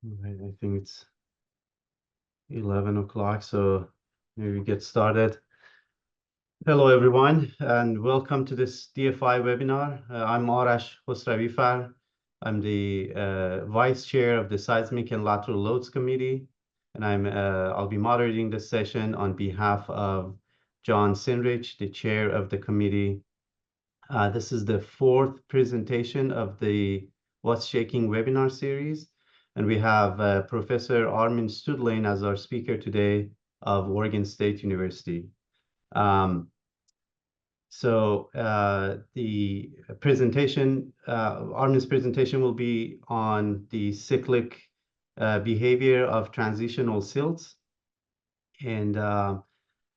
Right, I think it's 11 o'clock, so maybe we get started. Hello, everyone, and welcome to this DFI webinar. I'm Arash Khosravifar. I'm the Vice Chair of the Seismic and Lateral Loads Committee, and I'll be moderating this session on behalf of John Sinrich, the Chair of the committee. This is the fourth presentation of the What's Shaking webinar series. And we have Professor Armin Stuedlein as our speaker today of Oregon State University. The presentation, Armin's presentation will be on the cyclic behavior of transitional silts. And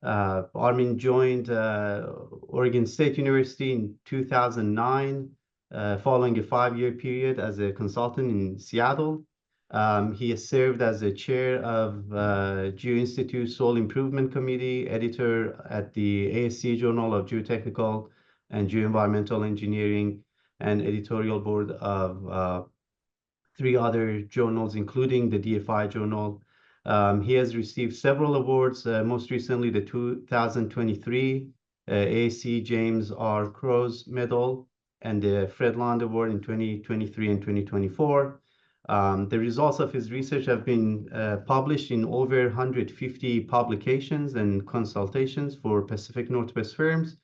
Armin joined Oregon State University in 2009, following a 5-year period as a consultant in Seattle. He has served as the chair of Geo Institute Soil Improvement Committee, editor at the F.ASCE Journal of Geotechnical and Geoenvironmental Engineering, and editorial board of 3 other journals, including the DFI journal. He has received several awards, most recently the 2023 A.C. James R. Crows Medal and the Fred Land Award in 2023 and 2024. The results of his research have been published in over 150 publications and consultations for Pacific Northwest firms.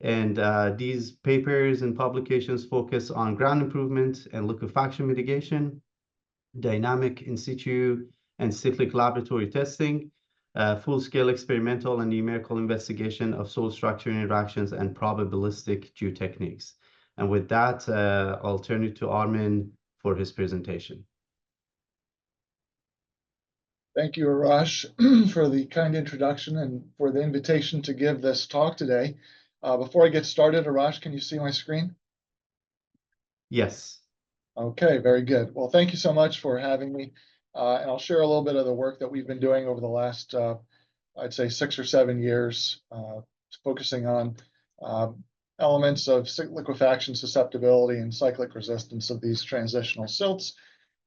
And these papers and publications focus on ground improvement and liquefaction mitigation, dynamic in situ and cyclic laboratory testing, full-scale experimental and numerical investigation of soil structure interactions, and probabilistic geotechniques. And with that, I'll turn it to Armin for his presentation. Thank you, Arash, for the kind introduction and for the invitation to give this talk today. Before I get started, Arash, can you see my screen? Yes. Okay, very good. Well, thank you so much for having me. And I'll share a little bit of the work that we've been doing over the last, I'd say, 6 or 7 years, focusing on elements of liquefaction susceptibility and cyclic resistance of these transitional silts.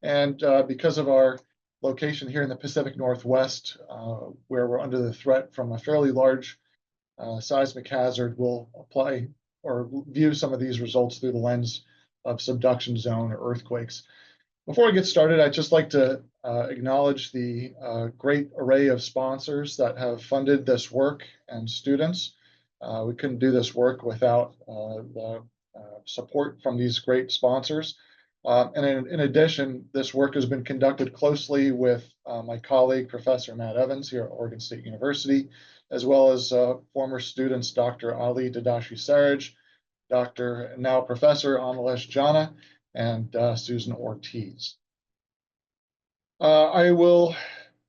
And because of our location here in the Pacific Northwest, where we're under the threat from a fairly large seismic hazard, we'll apply or view some of these results through the lens of subduction zone or earthquakes. Before I get started, I'd just like to acknowledge the great array of sponsors that have funded this work and students. We couldn't do this work without the support from these great sponsors. And in addition, this work has been conducted closely with my colleague, Professor Matt Evans here at Oregon State University, as well as former students, Dr. Ali Dadashi-Saraj, Dr. now Professor Amalesh Jana, and Susan Ortiz. I will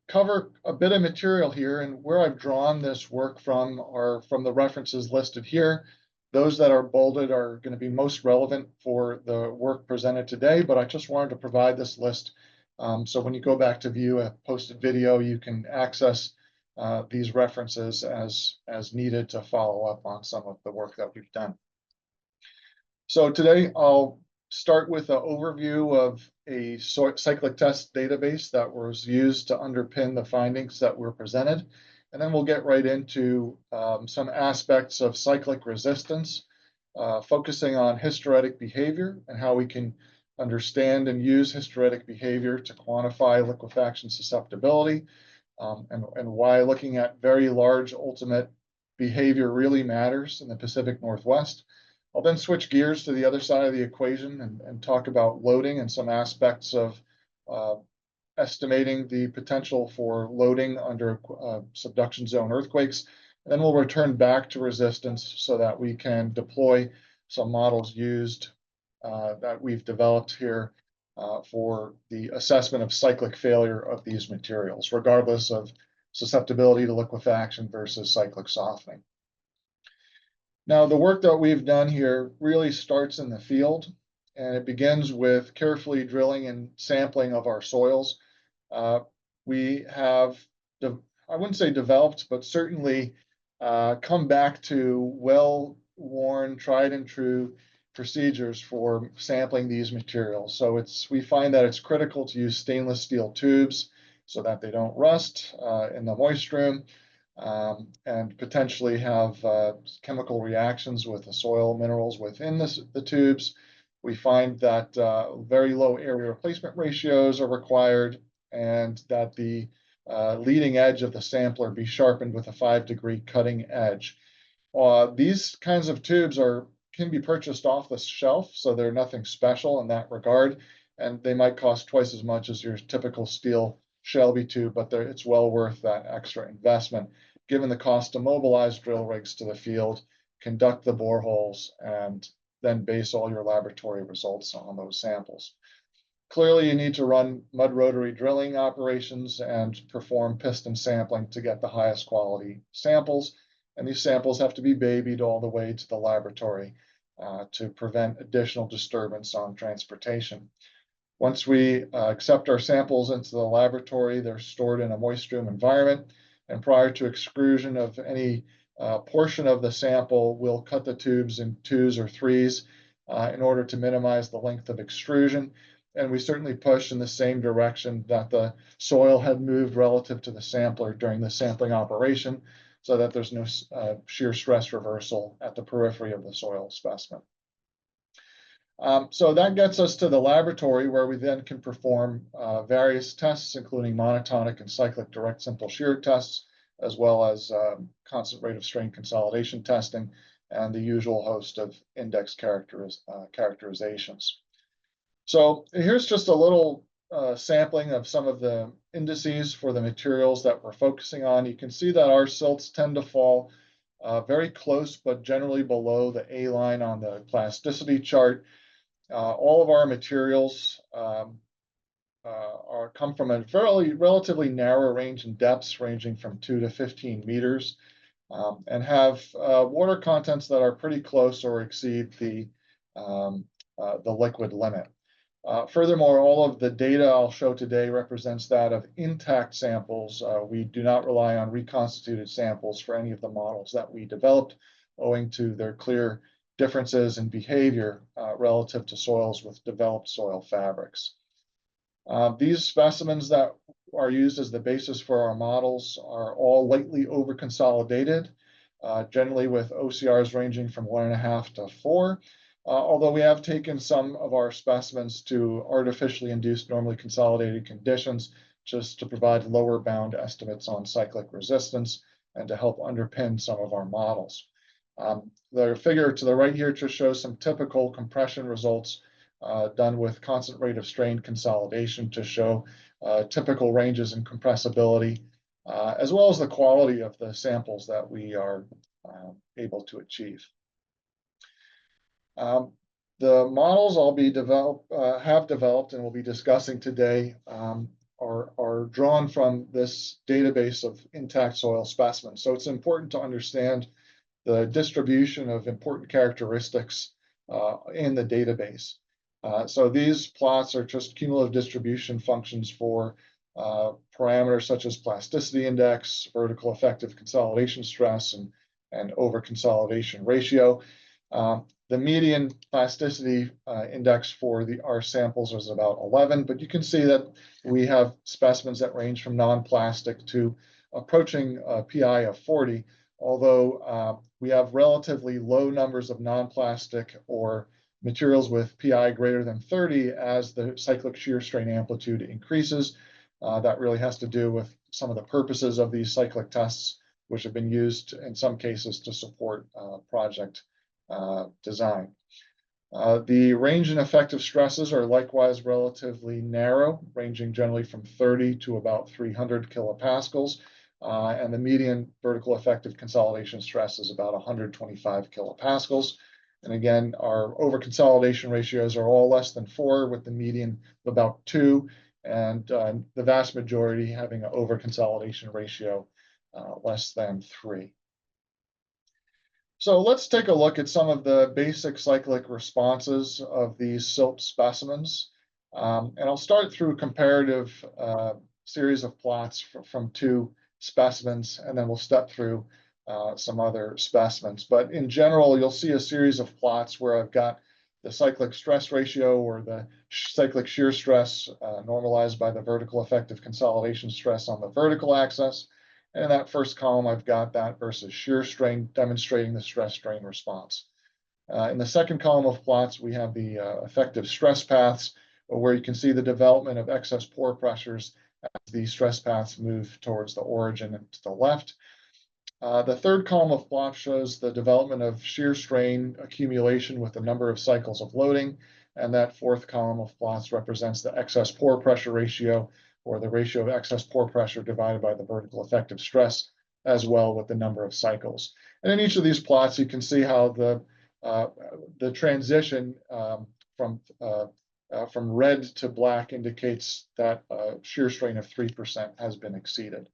cover a bit of material here, and where I've drawn this work from are from the references listed here. Those that are bolded are going to be most relevant for the work presented today, but I just wanted to provide this list so when you go back to view a posted video, you can access these references as needed to follow up on some of the work that we've done. So today I'll start with an overview of a cyclic test database that was used to underpin the findings that were presented. And then we'll get right into some aspects of cyclic resistance, focusing on hysteretic behavior and how we can understand and use hysteretic behavior to quantify liquefaction susceptibility, and why looking at very large ultimate behavior really matters in the Pacific Northwest. I'll then switch gears to the other side of the equation and talk about loading and some aspects of estimating the potential for loading under subduction zone earthquakes. And then we'll return back to resistance so that we can deploy some models used that we've developed here for the assessment of cyclic failure of these materials, regardless of susceptibility to liquefaction versus cyclic softening. Now, the work that we've done here really starts in the field, and it begins with carefully drilling and sampling of our soils. We have, I wouldn't say developed, but certainly come back to well-worn, tried and true procedures for sampling these materials. So we find that it's critical to use stainless steel tubes so that they don't rust in the moist room, and potentially have chemical reactions with the soil minerals within the tubes. We find that very low area replacement ratios are required, and that the leading edge of the sampler be sharpened with a 5-degree cutting edge. These kinds of tubes can be purchased off the shelf, so they're nothing special in that regard, and they might cost twice as much as your typical steel Shelby tube, but it's well worth that extra investment, given the cost to mobilize drill rigs to the field, conduct the boreholes, and then base all your laboratory results on those samples. Clearly, you need to run mud rotary drilling operations and perform piston sampling to get the highest quality samples. And these samples have to be babied all the way to the laboratory to prevent additional disturbance on transportation. Once we accept our samples into the laboratory, they're stored in a moist room environment. And prior to extrusion of any portion of the sample, we'll cut the tubes in 2s or 3s in order to minimize the length of extrusion. And we certainly push in the same direction that the soil had moved relative to the sampler during the sampling operation, so that there's no shear stress reversal at the periphery of the soil specimen. So that gets us to the laboratory, where we then can perform various tests, including monotonic and cyclic direct simple shear tests, as well as constant rate of strain consolidation testing, and the usual host of index characterizations. So here's just a little sampling of some of the indices for the materials that we're focusing on. You can see that our silts tend to fall very close, but generally below the A line on the plasticity chart. All of our materials come from a relatively narrow range in depths, ranging from 2 to 15 meters, and have water contents that are pretty close or exceed the liquid limit. Furthermore, all of the data I'll show today represents that of intact samples. We do not rely on reconstituted samples for any of the models that we developed, owing to their clear differences in behavior relative to soils with developed soil fabrics. These specimens that are used as the basis for our models are all lightly over-consolidated, generally with OCRs ranging from 1.5 to 4. Although we have taken some of our specimens to artificially induced normally consolidated conditions, just to provide lower bound estimates on cyclic resistance and to help underpin some of our models. The figure to the right here just shows some typical compression results done with constant rate of strain consolidation to show typical ranges in compressibility, as well as the quality of the samples that we are able to achieve. The models I'll be have developed and will be discussing today are drawn from this database of intact soil specimens. So it's important to understand the distribution of important characteristics in the database. So these plots are just cumulative distribution functions for parameters such as plasticity index, vertical effective consolidation stress, and over-consolidation ratio. The median plasticity index for our samples is about 11, but you can see that we have specimens that range from non-plastic to approaching a PI of 40, although we have relatively low numbers of non-plastic or materials with PI greater than 30 as the cyclic shear strain amplitude increases. That really has to do with some of the purposes of these cyclic tests, which have been used in some cases to support project design. The range and effective stresses are likewise relatively narrow, ranging generally from 30 to about 300 kilopascals, and the median vertical effective consolidation stress is about 125 kilopascals. And again, our over-consolidation ratios are all less than 4, with the median of about 2, and the vast majority having an over-consolidation ratio less than 3. So let's take a look at some of the basic cyclic responses of these silt specimens. And I'll start through a comparative series of plots from 2 specimens, and then we'll step through some other specimens. But in general, you'll see a series of plots where I've got the cyclic stress ratio, or the cyclic shear stress normalized by the vertical effective consolidation stress on the vertical axis. And in that first column, I've got that versus shear strain, demonstrating the stress strain response. In the second column of plots, we have the effective stress paths, where you can see the development of excess pore pressures as the stress paths move towards the origin and to the left. The third column of plots shows the development of shear strain accumulation with the number of cycles of loading, and that fourth column of plots represents the excess pore pressure ratio, or the ratio of excess pore pressure divided by the vertical effective stress, as well with the number of cycles. And in each of these plots, you can see how the transition from red to black indicates that shear strain of 3% has been exceeded.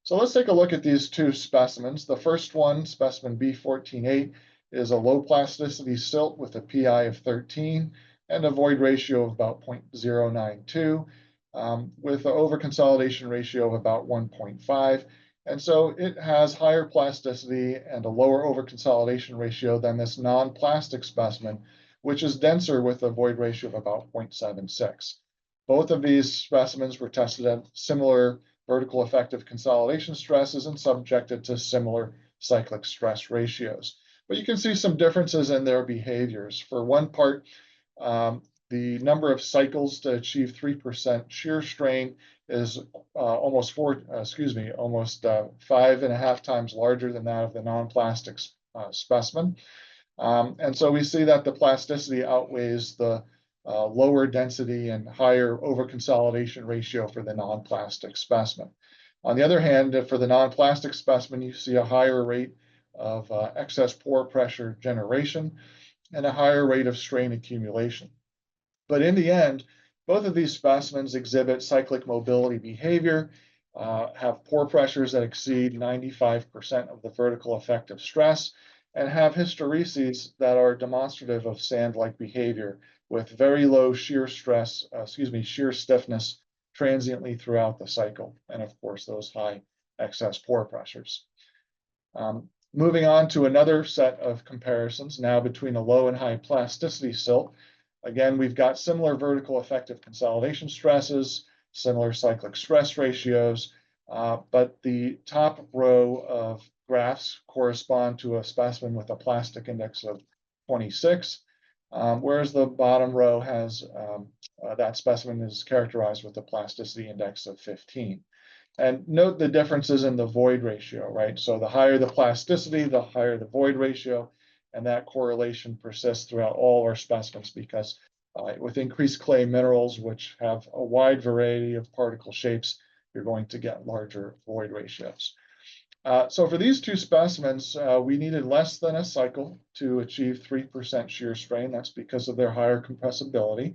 So let's take a look at these two specimens. The first one, specimen B14-8, is a low plasticity silt with a PI of 13 and a void ratio of about 0.092, with an overconsolidation ratio of about 1.5. And so it has higher plasticity and a lower overconsolidation ratio than this non-plastic specimen, which is denser with a void ratio of about 0.76. Both of these specimens were tested at similar vertical effective consolidation stresses and subjected to similar cyclic stress ratios. But you can see some differences in their behaviors. For one part, the number of cycles to achieve 3% shear strain is almost 5.5 times larger than that of the non-plastic specimen. And so we see that the plasticity outweighs the lower density and higher overconsolidation ratio for the non-plastic specimen. On the other hand, for the non-plastic specimen, you see a higher rate of excess pore pressure generation and a higher rate of strain accumulation. But in the end, both of these specimens exhibit cyclic mobility behavior, have pore pressures that exceed 95% of the vertical effective stress, and have hystereses that are demonstrative of sand-like behavior with very low shear stiffness transiently throughout the cycle, and of course those high excess pore pressures. Moving on to another set of comparisons now between a low and high plasticity silt. Again, we've got similar vertical effective consolidation stresses, similar cyclic stress ratios, but the top row of graphs correspond to a specimen with a plastic index of 26, whereas the bottom row has that specimen is characterized with a plasticity index of 15. And note the differences in the void ratio, right? So the higher the plasticity, the higher the void ratio, and that correlation persists throughout all our specimens because with increased clay minerals, which have a wide variety of particle shapes, you're going to get larger void ratios. So for these two specimens, we needed less than a cycle to achieve 3% shear strain. That's because of their higher compressibility.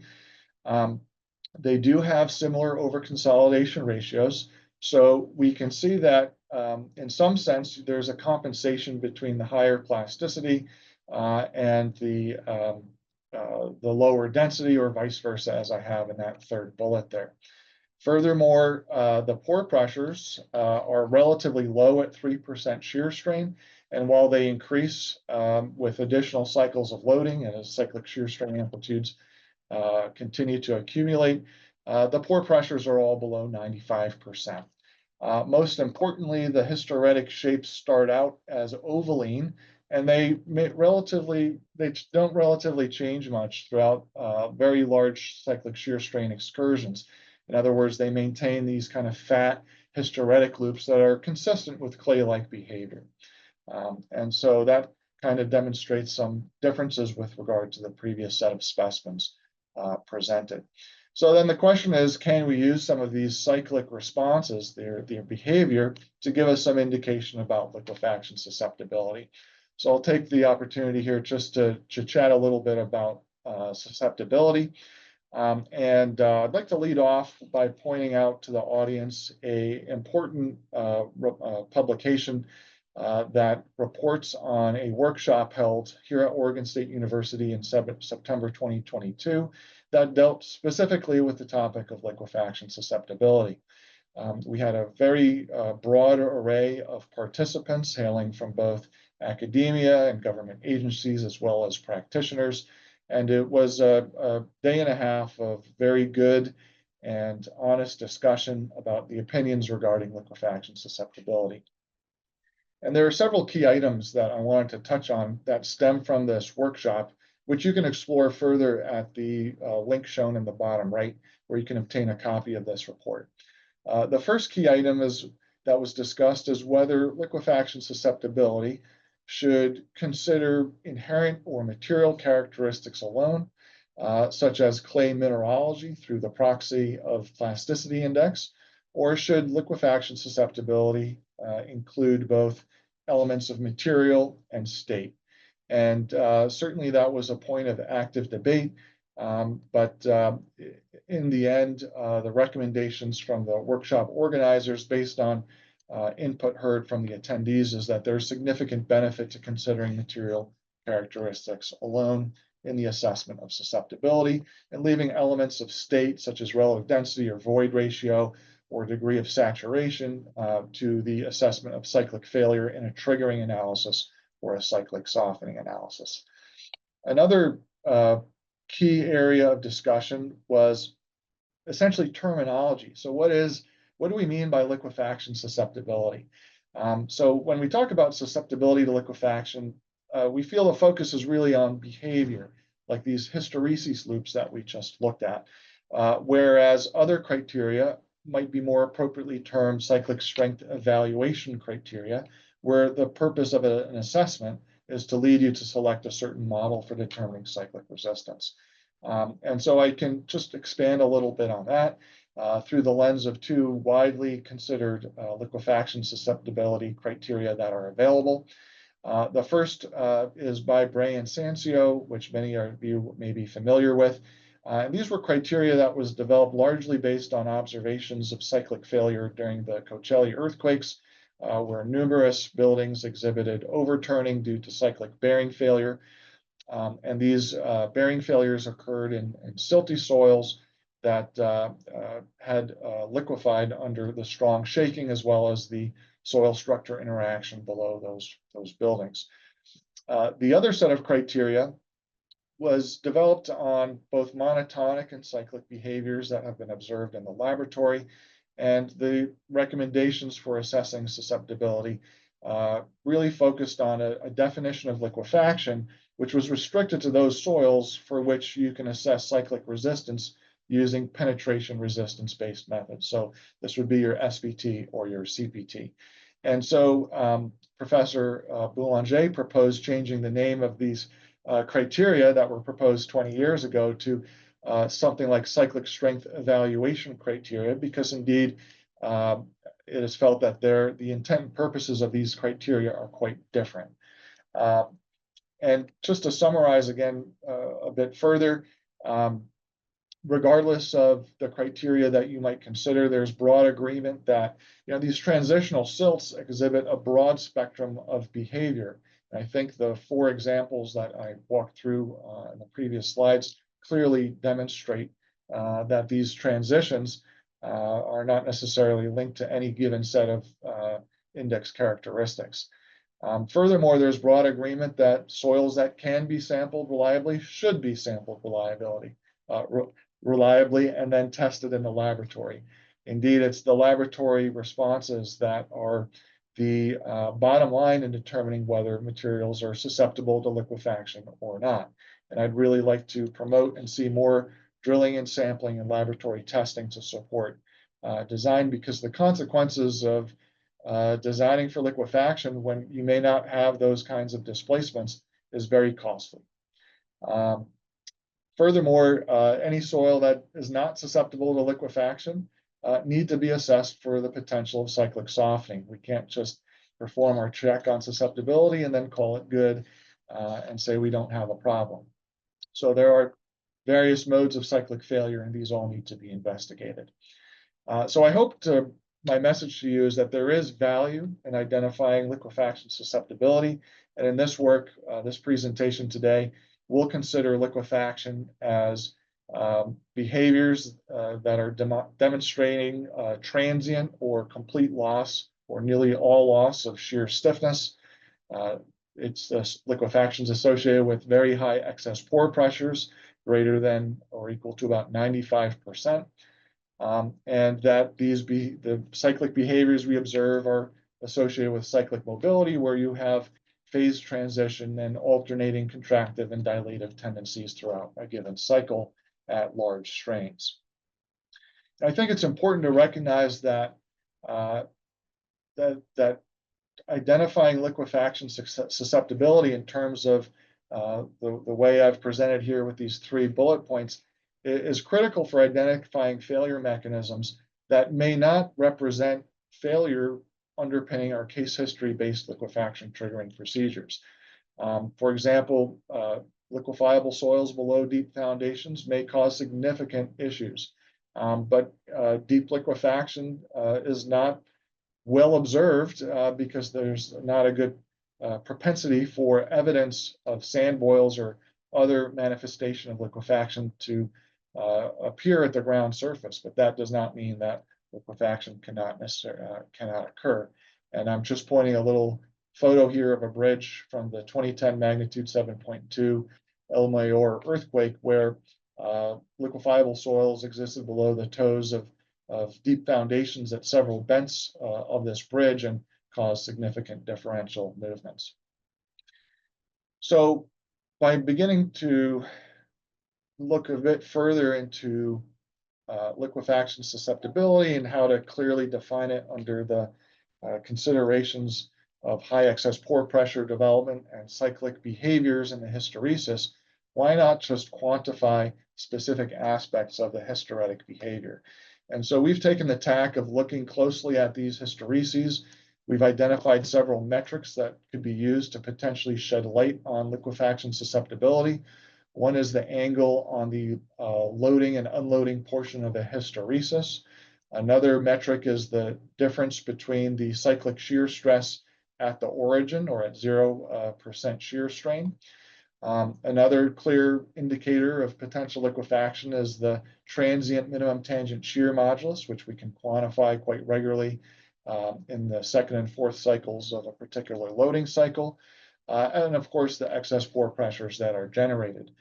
They do have similar overconsolidation ratios. So we can see that in some sense, there's a compensation between the higher plasticity and the lower density, or vice versa, as I have in that third bullet there. Furthermore, the pore pressures are relatively low at 3% shear strain, and while they increase with additional cycles of loading and as cyclic shear strain amplitudes continue to accumulate, the pore pressures are all below 95%. Most importantly, the hysteretic shapes start out as ovaline, and they don't relatively change much throughout very large cyclic shear strain excursions. In other words, they maintain these kind of fat hysteretic loops that are consistent with clay-like behavior. And so that kind of demonstrates some differences with regard to the previous set of specimens presented. So then the question is, can we use some of these cyclic responses, their behavior, to give us some indication about liquefaction susceptibility? So I'll take the opportunity here just to chat a little bit about susceptibility. And I'd like to lead off by pointing out to the audience an important publication that reports on a workshop held here at Oregon State University in September 2022 that dealt specifically with the topic of liquefaction susceptibility. We had a very broad array of participants hailing from both academia and government agencies, as well as practitioners. And it was a day and a half of very good and honest discussion about the opinions regarding liquefaction susceptibility. And there are several key items that I wanted to touch on that stem from this workshop, which you can explore further at the link shown in the bottom right, where you can obtain a copy of this report. The first key item that was discussed is whether liquefaction susceptibility should consider inherent or material characteristics alone, such as clay mineralogy through the proxy of plasticity index, or should liquefaction susceptibility include both elements of material and state. And certainly that was a point of active debate. But in the end, the recommendations from the workshop organizers based on input heard from the attendees is that there's significant benefit to considering material characteristics alone in the assessment of susceptibility and leaving elements of state such as relative density or void ratio or degree of saturation to the assessment of cyclic failure in a triggering analysis or a cyclic softening analysis. Another key area of discussion was essentially terminology. So what do we mean by liquefaction susceptibility? So when we talk about susceptibility to liquefaction, we feel the focus is really on behavior, like these hysteresis loops that we just looked at, whereas other criteria might be more appropriately termed cyclic strength evaluation criteria, where the purpose of an assessment is to lead you to select a certain model for determining cyclic resistance. And so I can just expand a little bit on that through the lens of two widely considered liquefaction susceptibility criteria that are available. The first is by Bray and Sancio, which many of you may be familiar with. And these were criteria that was developed largely based on observations of cyclic failure during the Coachella earthquakes, where numerous buildings exhibited overturning due to cyclic bearing failure. And these bearing failures occurred in silty soils that had liquefied under the strong shaking as well as the soil structure interaction below those buildings. The other set of criteria was developed on both monotonic and cyclic behaviors that have been observed in the laboratory. And the recommendations for assessing susceptibility really focused on a definition of liquefaction, which was restricted to those soils for which you can assess cyclic resistance using penetration resistance-based methods. So this would be your SVT or your CPT. And so Professor Boulanger proposed changing the name of these criteria that were proposed 20 years ago to something like cyclic strength evaluation criteria, because indeed it is felt that the intent and purposes of these criteria are quite different. And just to summarize again a bit further, regardless of the criteria that you might consider, there's broad agreement that these transitional silts exhibit a broad spectrum of behavior. And I think the four examples that I walked through in the previous slides clearly demonstrate that these transitions are not necessarily linked to any given set of index characteristics. Furthermore, there's broad agreement that soils that can be sampled reliably should be sampled reliably and then tested in the laboratory. Indeed, it's the laboratory responses that are the bottom line in determining whether materials are susceptible to liquefaction or not. And I'd really like to promote and see more drilling and sampling and laboratory testing to support design, because the consequences of designing for liquefaction when you may not have those kinds of displacements is very costly. Furthermore, any soil that is not susceptible to liquefaction need to be assessed for the potential of cyclic softening. We can't just perform our check on susceptibility and then call it good and say we don't have a problem. So there are various modes of cyclic failure, and these all need to be investigated. So I hope my message to you is that there is value in identifying liquefaction susceptibility. And in this work, this presentation today, we'll consider liquefaction as behaviors that are demonstrating transient or complete loss or nearly all loss of shear stiffness, It's liquefaction is associated with very high excess pore pressures, greater than or equal to about 95%. And that the cyclic behaviors we observe are associated with cyclic mobility, where you have phase transition and alternating contractive and dilative tendencies throughout a given cycle at large strains. I think it's important to recognize that that identifying liquefaction susceptibility in terms of the way I've presented here with these 3 bullet points is critical for identifying failure mechanisms that may not represent failure underpinning our case history-based liquefaction triggering procedures. For example, liquefiable soils below deep foundations may cause significant issues, but deep liquefaction is not well observed because there's not a good propensity for evidence of sand boils or other manifestation of liquefaction to appear at the ground surface. But that does not mean that liquefaction cannot occur. And I'm just pointing a little photo here of a bridge from the 2010 magnitude 7.2 El Mayor earthquake, where liquefiable soils existed below the toes of deep foundations at several bents of this bridge and caused significant differential movements. So by beginning to look a bit further into liquefaction susceptibility and how to clearly define it under the considerations of high excess pore pressure development and cyclic behaviors in the hysteresis, why not just quantify specific aspects of the hysteretic behavior? And so we've taken the tack of looking closely at these hystereses. We've identified several metrics that could be used to potentially shed light on liquefaction susceptibility. One is the angle on the loading and unloading portion of a hysteresis. Another metric is the difference between the cyclic shear stress at the origin or at 0% shear strain. Another clear indicator of potential liquefaction is the transient minimum tangent shear modulus, which we can quantify quite regularly in the 2nd and 4th cycles of a particular loading cycle. And of course, the excess pore pressures that are generated.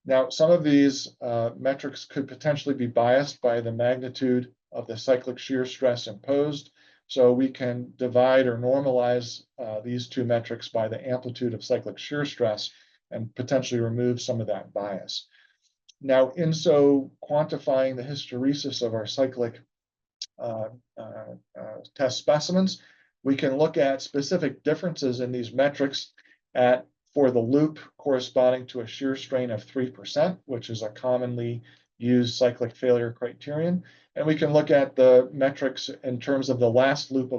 Now, some of these metrics could potentially be biased by the magnitude of the cyclic shear stress imposed. So we can divide or normalize these 2 metrics by the amplitude of cyclic shear stress and potentially remove some of that bias. Now, in so quantifying the hysteresis of our cyclic test specimens, we can look at specific differences in these metrics for the loop corresponding to a shear strain of 3%, which is a commonly used cyclic failure criterion. And we can look at the metrics in terms of the last loop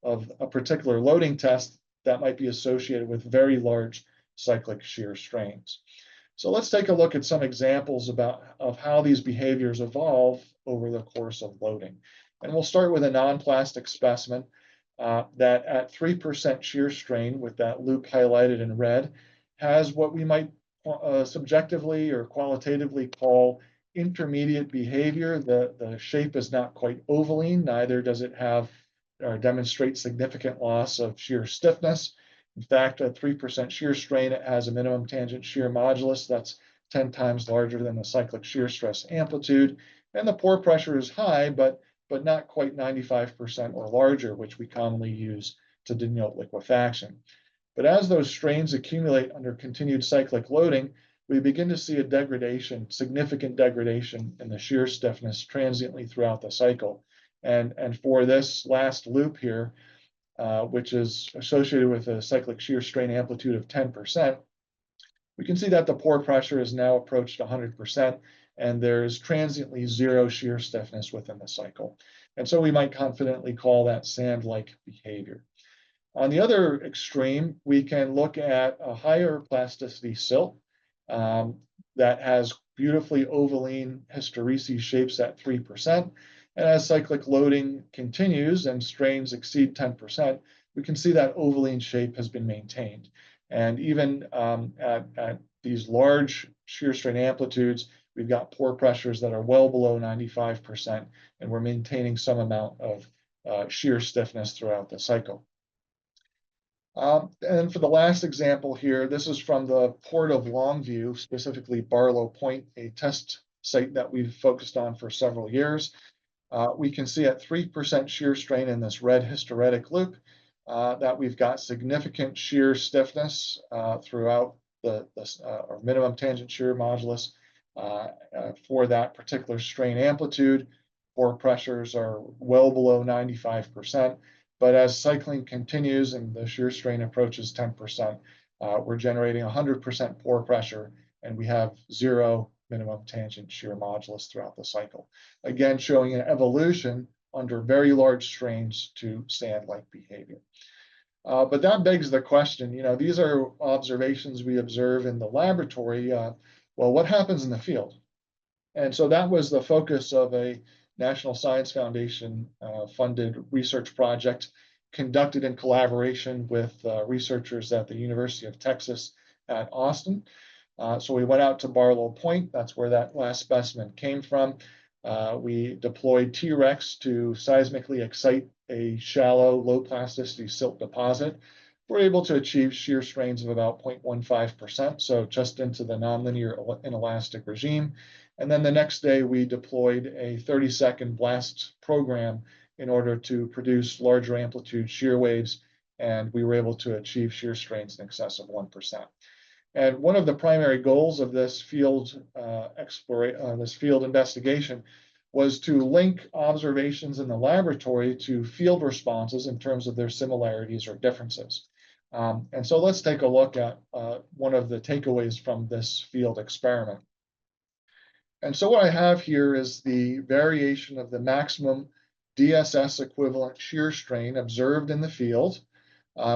of a particular loading test that might be associated with very large cyclic shear strains. So let's take a look at some examples of how these behaviors evolve over the course of loading. And we'll start with a non-plastic specimen that at 3% shear strain, with that loop highlighted in red, has what we might subjectively or qualitatively call intermediate behavior. The shape is not quite ovaline, neither does it have or demonstrate significant loss of shear stiffness. In fact, at 3% shear strain, it has a minimum tangent shear modulus that's 10 times larger than the cyclic shear stress amplitude. And the pore pressure is high, but not quite 95% or larger, which we commonly use to denote liquefaction. But as those strains accumulate under continued cyclic loading, we begin to see a degradation, significant degradation in the shear stiffness transiently throughout the cycle. And for this last loop here, which is associated with a cyclic shear strain amplitude of 10%, we can see that the pore pressure has now approached 100%, and there's transiently 0 shear stiffness within the cycle. And so we might confidently call that sand-like behavior. On the other extreme, we can look at a higher plasticity silt that has beautifully ovaline hysteresis shapes at 3%. And as cyclic loading continues and strains exceed 10%, we can see that ovaline shape has been maintained. And even at these large shear strain amplitudes, we've got pore pressures that are well below 95%, and we're maintaining some amount of shear stiffness throughout the cycle. And for the last example here, this is from the Port of Longview, specifically Barlow Point, a test site that we've focused on for several years. We can see at 3% shear strain in this red hysteretic loop that we've got significant shear stiffness throughout or minimum tangent shear modulus for that particular strain amplitude. Pore pressures are well below 95%. But as cycling continues and the shear strain approaches 10%, we're generating 100% pore pressure, and we have 0 minimum tangent shear modulus throughout the cycle. Again, showing an evolution under very large strains to sand-like behavior. But that begs the question, these are observations we observe in the laboratory. Well, what happens in the field? And so that was the focus of a National Science Foundation funded research project conducted in collaboration with researchers at the University of Texas at Austin. So we went out to Barlow Point. That's where that last specimen came from. We deployed T-Rex to seismically excite a shallow, low plasticity silt deposit. We're able to achieve shear strains of about 0.15%, so just into the nonlinear inelastic regime. And then the next day, we deployed a 30-second blast program in order to produce larger amplitude shear waves, and we were able to achieve shear strains in excess of 1%. And one of the primary goals of this field investigation was to link observations in the laboratory to field responses in terms of their similarities or differences. And so let's take a look at one of the takeaways from this field experiment. And so what I have here is the variation of the maximum DSS equivalent shear strain observed in the field.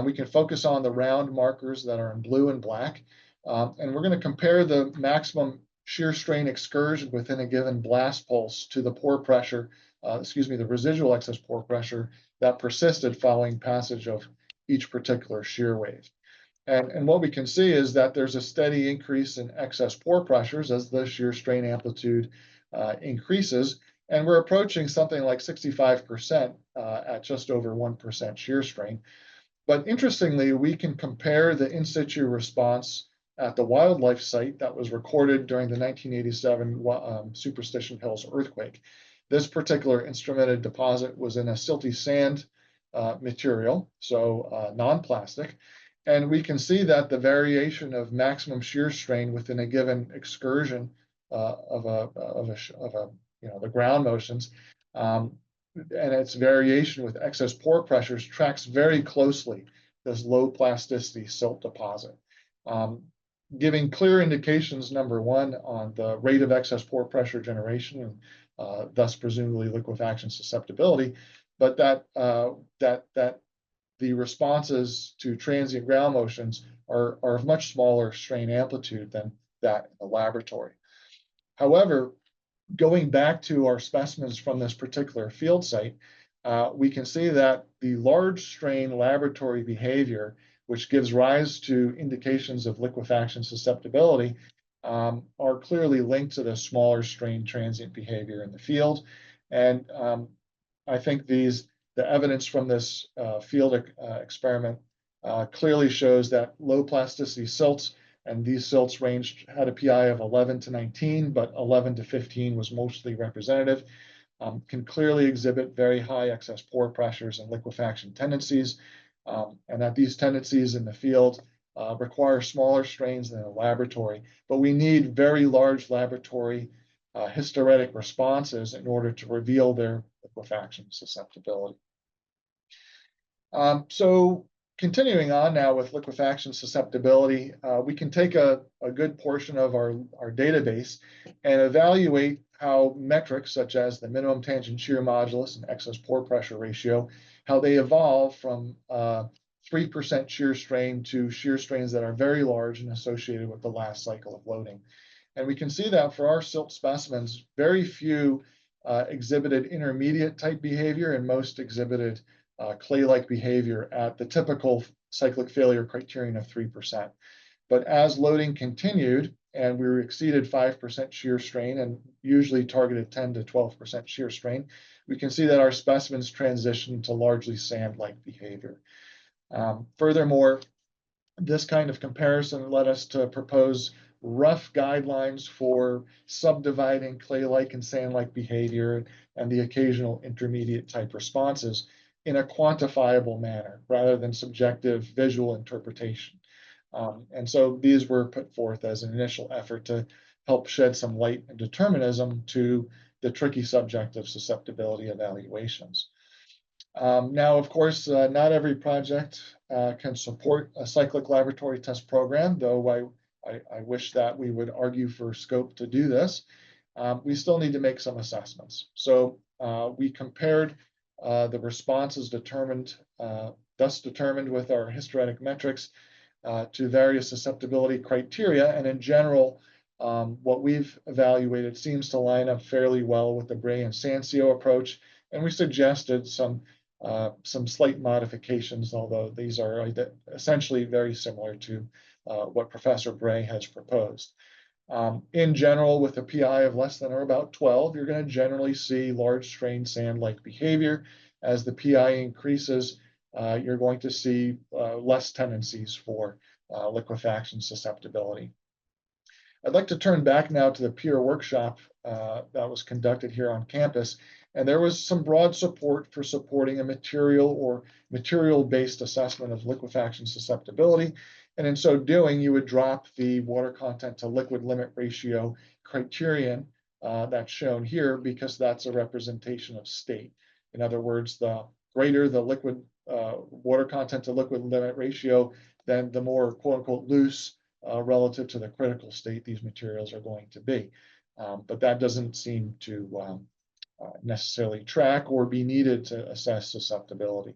We can focus on the round markers that are in blue and black. And we're going to compare the maximum shear strain excursion within a given blast pulse to the pore pressure, the residual excess pore pressure that persisted following passage of each particular shear wave. And what we can see is that there's a steady increase in excess pore pressures as the shear strain amplitude increases. And we're approaching something like 65% at just over 1% shear strain. But interestingly, we can compare the in situ response at the wildlife site that was recorded during the 1987 Superstition Hills earthquake. This particular instrumented deposit was in a silty sand material, so non-plastic. And we can see that the variation of maximum shear strain within a given excursion of the ground motions and its variation with excess pore pressures tracks very closely this low plasticity silt deposit, giving clear indications, number one, on the rate of excess pore pressure generation and thus presumably liquefaction susceptibility, but that the responses to transient ground motions are of much smaller strain amplitude than that in the laboratory. However, going back to our specimens from this particular field site, we can see that the large strain laboratory behavior, which gives rise to indications of liquefaction susceptibility, are clearly linked to the smaller strain transient behavior in the field. And I think the evidence from this field experiment clearly shows that low plasticity silts, and these silts had a PI of 11 to 19, but 11 to 15 was mostly representative, can clearly exhibit very high excess pore pressures and liquefaction tendencies, and that these tendencies in the field require smaller strains than a laboratory. But we need very large laboratory hysteretic responses in order to reveal their liquefaction susceptibility. So continuing on now with liquefaction susceptibility, we can take a good portion of our database and evaluate how metrics such as the minimum tangent shear modulus and excess pore pressure ratio, how they evolve from 3% shear strain to shear strains that are very large and associated with the last cycle of loading. And we can see that for our silt specimens, very few exhibited intermediate type behavior, and most exhibited clay-like behavior at the typical cyclic failure criterion of 3%. But as loading continued and we exceeded 5% shear strain and usually targeted 10 to 12% shear strain, we can see that our specimens transitioned to largely sand-like behavior. Furthermore, this kind of comparison led us to propose rough guidelines for subdividing clay-like and sand-like behavior and the occasional intermediate type responses in a quantifiable manner rather than subjective visual interpretation. And so these were put forth as an initial effort to help shed some light and determinism to the tricky subject of susceptibility evaluations. Now, of course, not every project can support a cyclic laboratory test program, though I wish that we would argue for scope to do this. We still need to make some assessments. So we compared the responses thus determined with our hysteretic metrics to various susceptibility criteria. And in general, what we've evaluated seems to line up fairly well with the Bray and Sancio approach. And we suggested some slight modifications, although these are essentially very similar to what Professor Bray has proposed. In general, with a PI of less than or about 12, you're going to generally see large strain sand-like behavior. As the PI increases, you're going to see less tendencies for liquefaction susceptibility. I'd like to turn back now to the peer workshop that was conducted here on campus. And there was some broad support for supporting a material or material-based assessment of liquefaction susceptibility. And in so doing, you would drop the water content to liquid limit ratio criterion that's shown here because that's a representation of state. In other words, the greater the liquid water content to liquid limit ratio, then the more quote unquote loose relative to the critical state these materials are going to be. But that doesn't seem to necessarily track or be needed to assess susceptibility.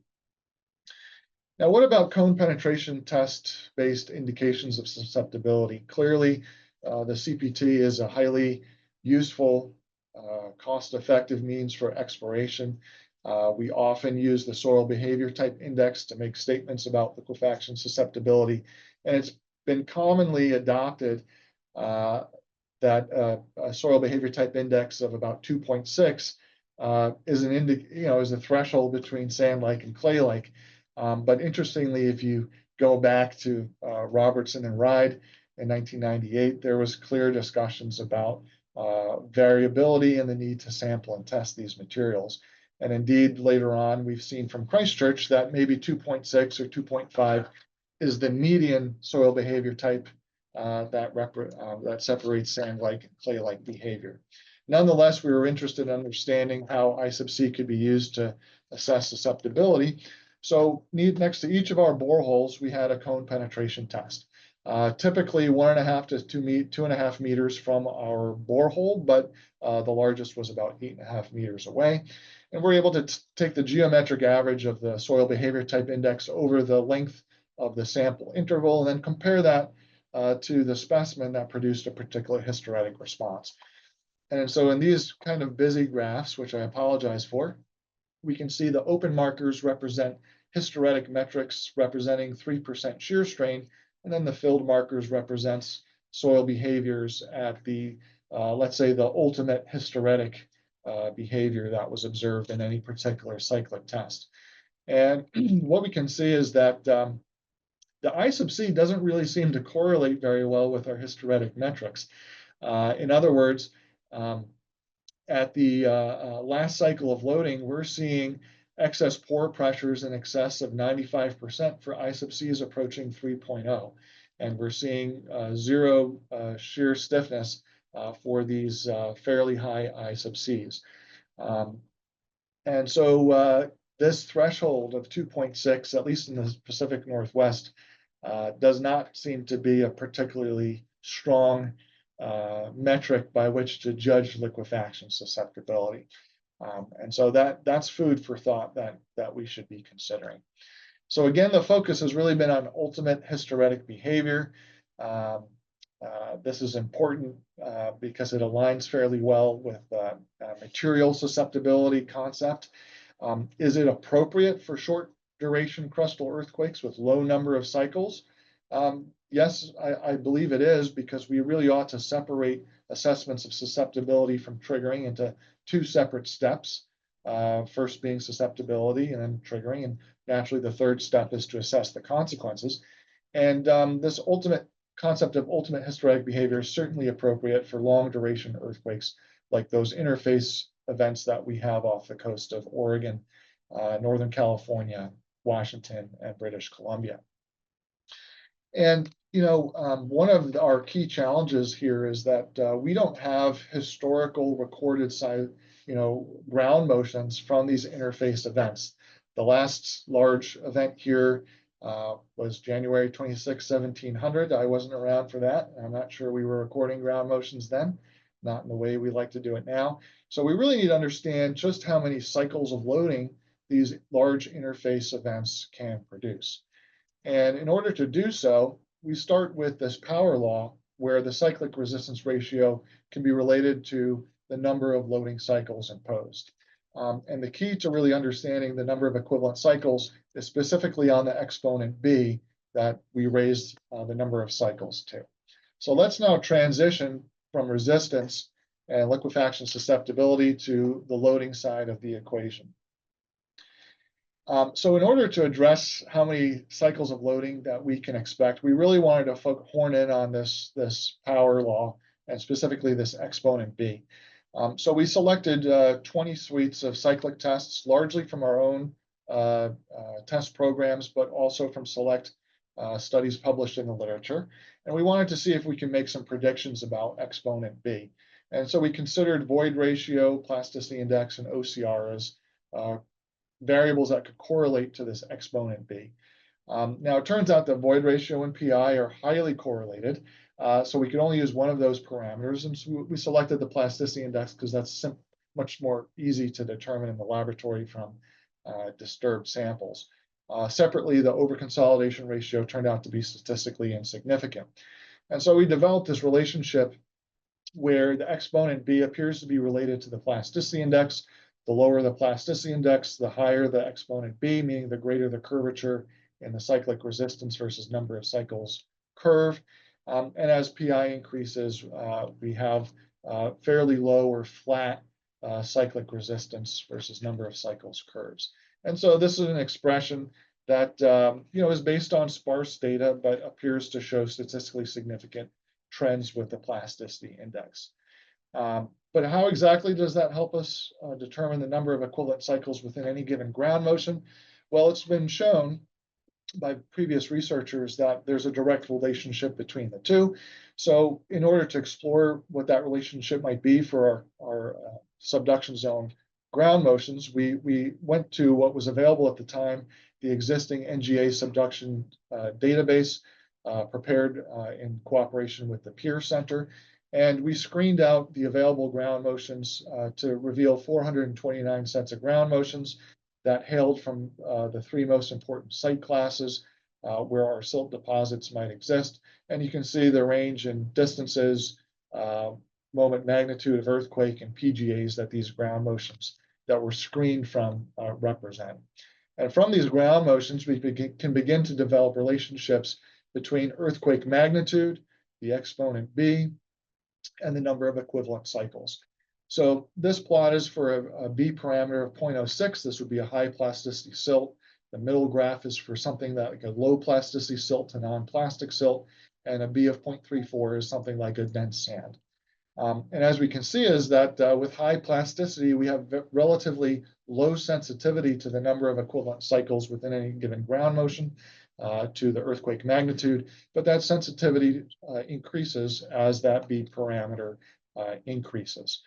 Now, what about cone penetration test-based indications of susceptibility? Clearly, the CPT is a highly useful, cost-effective means for exploration. We often use the soil behavior type index to make statements about liquefaction susceptibility, and it's been commonly adopted that a soil behavior type index of about 2.6 is a threshold between sand-like and clay-like. But interestingly, if you go back to Robertson and Ride in 1998, there was clear discussions about variability and the need to sample and test these materials. And indeed, later on, we've seen from Christchurch that maybe 2.6 or 2.5 is the median soil behavior type that separates sand-like and clay-like behavior. Nonetheless, we were interested in understanding how I sub C could be used to assess susceptibility. So next to each of our boreholes, we had a cone penetration test. Typically 1.5 to 2.5 meters from our borehole, but the largest was about 8.5 meters away. And we're able to take the geometric average of the soil behavior type index over the length of the sample interval and then compare that to the specimen that produced a particular hysteretic response. And so in these kind of busy graphs, which I apologize for, we can see the open markers represent hysteretic metrics representing 3% shear strain, and then the filled markers represents soil behaviors at the, let's say, the ultimate hysteretic behavior that was observed in any particular cyclic test. And what we can see is that the I sub C doesn't really seem to correlate very well with our hysteretic metrics. In other words, at the last cycle of loading, we're seeing excess pore pressures in excess of 95% for I sub Cs approaching 3.0. And we're seeing zero shear stiffness for these fairly high I sub Cs. And so this threshold of 2.6, at least in the Pacific Northwest, does not seem to be a particularly strong metric by which to judge liquefaction susceptibility. And so that's food for thought that we should be considering. So again, the focus has really been on ultimate hysteretic behavior. This is important because it aligns fairly well with material susceptibility concept. Is it appropriate for short duration crustal earthquakes with low number of cycles? Yes, I believe it is, because we really ought to separate assessments of susceptibility from triggering into two separate steps. first being susceptibility and then triggering. And naturally, the third step is to assess the consequences. And this ultimate concept of ultimate hysteretic behavior is certainly appropriate for long duration earthquakes, like those interface events that we have off the coast of Oregon, Northern California, Washington, and British Columbia. And one of our key challenges here is that we don't have historical recorded ground motions from these interface events. The last large event here was January 26, 1700. I wasn't around for that. I'm not sure we were recording ground motions then, not in the way we like to do it now. So we really need to understand just how many cycles of loading these large interface events can produce. And in order to do so, we start with this power law where the cyclic resistance ratio can be related to the number of loading cycles imposed. And the key to really understanding the number of equivalent cycles is specifically on the exponent B that we raised the number of cycles to. So let's now transition from resistance and liquefaction susceptibility to the loading side of the equation. So in order to address how many cycles of loading that we can expect, we really wanted to horn in on this power law and specifically this exponent B. So we selected 20 suites of cyclic tests, largely from our own test programs, but also from select studies published in the literature. And we wanted to see if we can make some predictions about exponent B. And so we considered void ratio, plasticity index, and OCR as variables that could correlate to this exponent B. Now, it turns out that void ratio and PI are highly correlated, so we could only use one of those parameters, and so we selected the plasticity index because that's much more easy to determine in the laboratory from disturbed samples. Separately, the overconsolidation ratio turned out to be statistically insignificant. And so we developed this relationship where the exponent B appears to be related to the plasticity index. The lower the plasticity index, the higher the exponent B, meaning the greater the curvature in the cyclic resistance versus number of cycles curve. And as PI increases, we have fairly low or flat cyclic resistance versus number of cycles curves. And so this is an expression that is based on sparse data, but appears to show statistically significant trends with the plasticity index. But how exactly does that help us determine the number of equivalent cycles within any given ground motion? Well, it's been shown by previous researchers that there's a direct relationship between the two. So in order to explore what that relationship might be for our subduction zone ground motions, we went to what was available at the time, the existing NGA subduction database prepared in cooperation with the Peer Center. And we screened out the available ground motions to reveal 429 sets of ground motions that hailed from the three most important site classes where our silt deposits might exist. And you can see the range in distances, moment magnitude of earthquake, and PGAs that these ground motions that were screened from represent. And from these ground motions, we can begin to develop relationships between earthquake magnitude, the exponent B, and the number of equivalent cycles. So this plot is for a B parameter of 0.06. This would be a high plasticity silt. The middle graph is for something that like a low plasticity silt to non-plastic silt, and a B of 0.34 is something like a dense sand. And as we can see is that with high plasticity, we have relatively low sensitivity to the number of equivalent cycles within any given ground motion to the earthquake magnitude, but that sensitivity increases as that B parameter increases.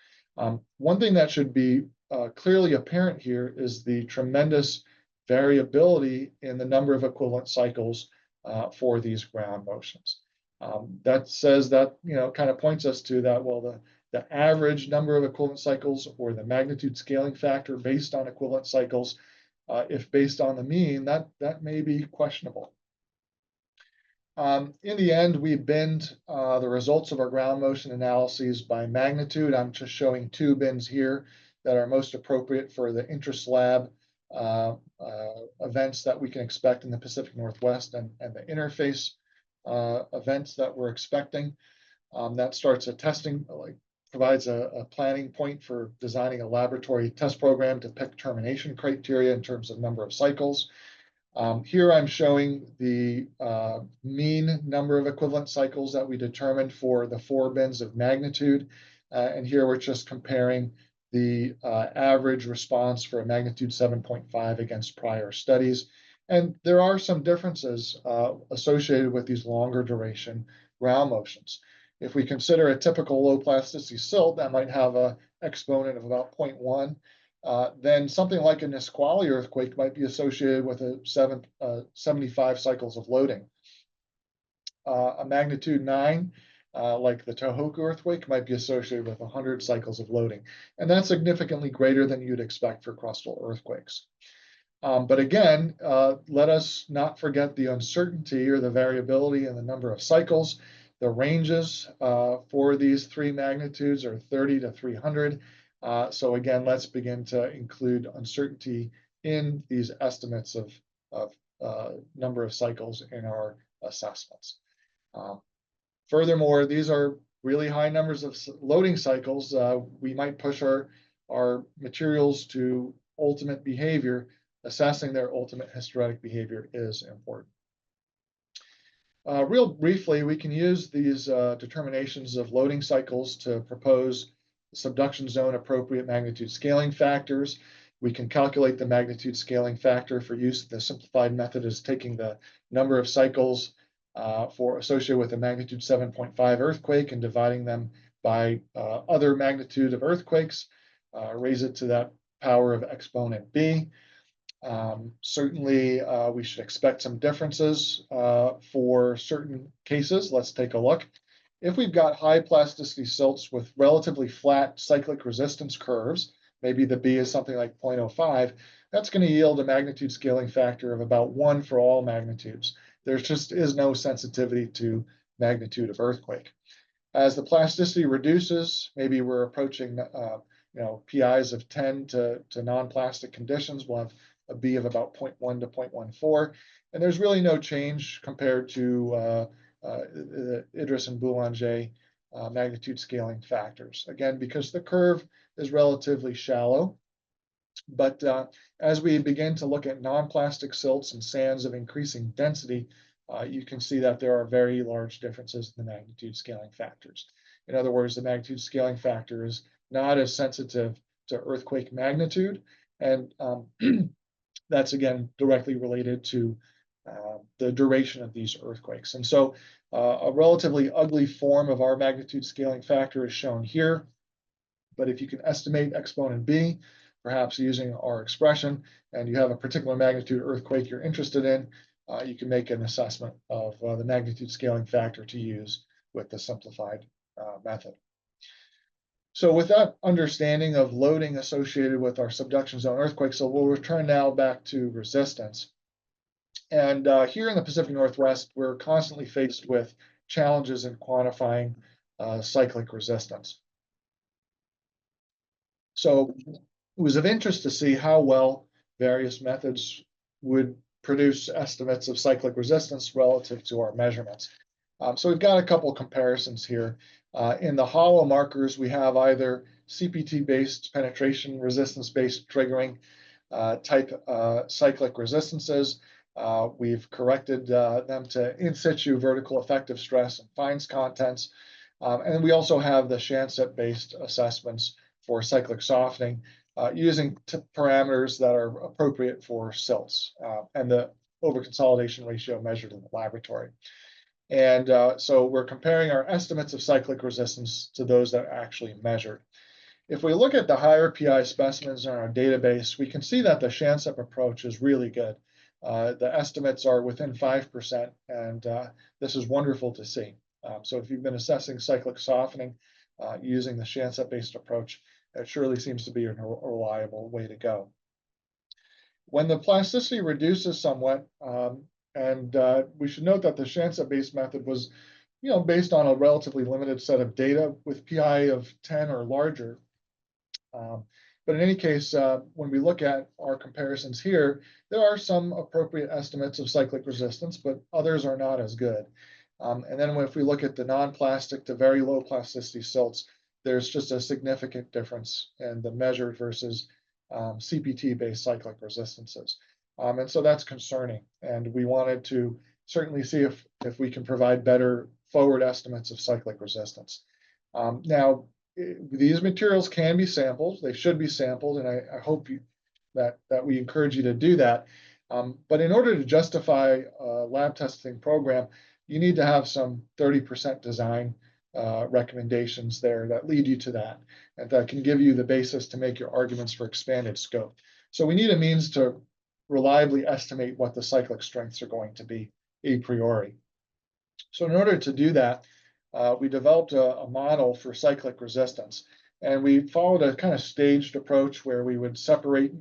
One thing that should be clearly apparent here is the tremendous variability in the number of equivalent cycles for these ground motions. That says that, kind of points us to that, well, the average number of equivalent cycles or the magnitude scaling factor based on equivalent cycles, if based on the mean, that may be questionable. In the end, we binned the results of our ground motion analyses by magnitude. I'm just showing two bins here that are most appropriate for the intraslab events that we can expect in the Pacific Northwest and the interface events that we're expecting. That starts a testing, like provides a planning point for designing a laboratory test program to pick termination criteria in terms of number of cycles. Here I'm showing the mean number of equivalent cycles that we determined for the 4 bins of magnitude. And here we're just comparing the average response for a magnitude 7.5 against prior studies. And there are some differences associated with these longer duration ground motions. If we consider a typical low plasticity silt that might have an exponent of about 0.1, then something like a Nisqually earthquake might be associated with 75 cycles of loading. A magnitude 9, like the Tohoku earthquake, might be associated with 100 cycles of loading. And that's significantly greater than you'd expect for crustal earthquakes. But again, let us not forget the uncertainty or the variability in the number of cycles. The ranges for these 3 magnitudes are 30 to 300. So again, let's begin to include uncertainty in these estimates of number of cycles in our assessments. Furthermore, these are really high numbers of loading cycles. We might push our materials to ultimate behavior. Assessing their ultimate hysteretic behavior is important. Real briefly, we can use these determinations of loading cycles to propose subduction zone appropriate magnitude scaling factors. We can calculate the magnitude scaling factor for use. The simplified method is taking the number of cycles associated with a magnitude 7.5 earthquake and dividing them by other magnitude of earthquakes, raise it to that power of exponent b. Certainly, we should expect some differences for certain cases. Let's take a look. If we've got high plasticity silts with relatively flat cyclic resistance curves, maybe the B is something like 0.05, that's going to yield a magnitude scaling factor of about 1 for all magnitudes. There just is no sensitivity to magnitude of earthquake. As the plasticity reduces, maybe we're approaching PIs of 10 to non-plastic conditions. We'll have a B of about 0.1 to 0.14, and there's really no change compared to the Idris and Boulanger magnitude scaling factors. Again, because the curve is relatively shallow, but as we begin to look at non-plastic silts and sands of increasing density, you can see that there are very large differences in the magnitude scaling factors. In other words, the magnitude scaling factor is not as sensitive to earthquake magnitude, and that's again directly related to the duration of these earthquakes. And so a relatively ugly form of our magnitude scaling factor is shown here. But if you can estimate exponent b, perhaps using our expression, and you have a particular magnitude earthquake you're interested in, you can make an assessment of the magnitude scaling factor to use with the simplified method. So with that understanding of loading associated with our subduction zone earthquakes, so we'll return now back to resistance. And here in the Pacific Northwest, we're constantly faced with challenges in quantifying cyclic resistance. So it was of interest to see how well various methods would produce estimates of cyclic resistance relative to our measurements. So we've got a couple of comparisons here. In the hollow markers, we have either CPT-based penetration resistance-based triggering type cyclic resistances. We've corrected them to in situ vertical effective stress and fines contents. And we also have the Shansett-based assessments for cyclic softening using parameters that are appropriate for silts and the overconsolidation ratio measured in the laboratory. And so we're comparing our estimates of cyclic resistance to those that are actually measured. If we look at the higher PI specimens in our database, we can see that the Shansett approach is really good. The estimates are within 5%, and this is wonderful to see. So if you've been assessing cyclic softening using the Shansett-based approach, it surely seems to be a reliable way to go. When the plasticity reduces somewhat, and we should note that the Shansett-based method was, based on a relatively limited set of data with PI of 10 or larger. But in any case, when we look at our comparisons here, there are some appropriate estimates of cyclic resistance, but others are not as good. And then if we look at the non-plastic to very low plasticity silts, there's just a significant difference in the measured versus CPT-based cyclic resistances. And so that's concerning. And we wanted to certainly see if we can provide better forward estimates of cyclic resistance. Now, these materials can be sampled. They should be sampled, and I hope that we encourage you to do that. But in order to justify a lab testing program, you need to have some 30% design recommendations there that lead you to that, and that can give you the basis to make your arguments for expanded scope. So we need a means to reliably estimate what the cyclic strengths are going to be a priori. So in order to do that, we developed a model for cyclic resistance, and we followed a kind of staged approach where we would separate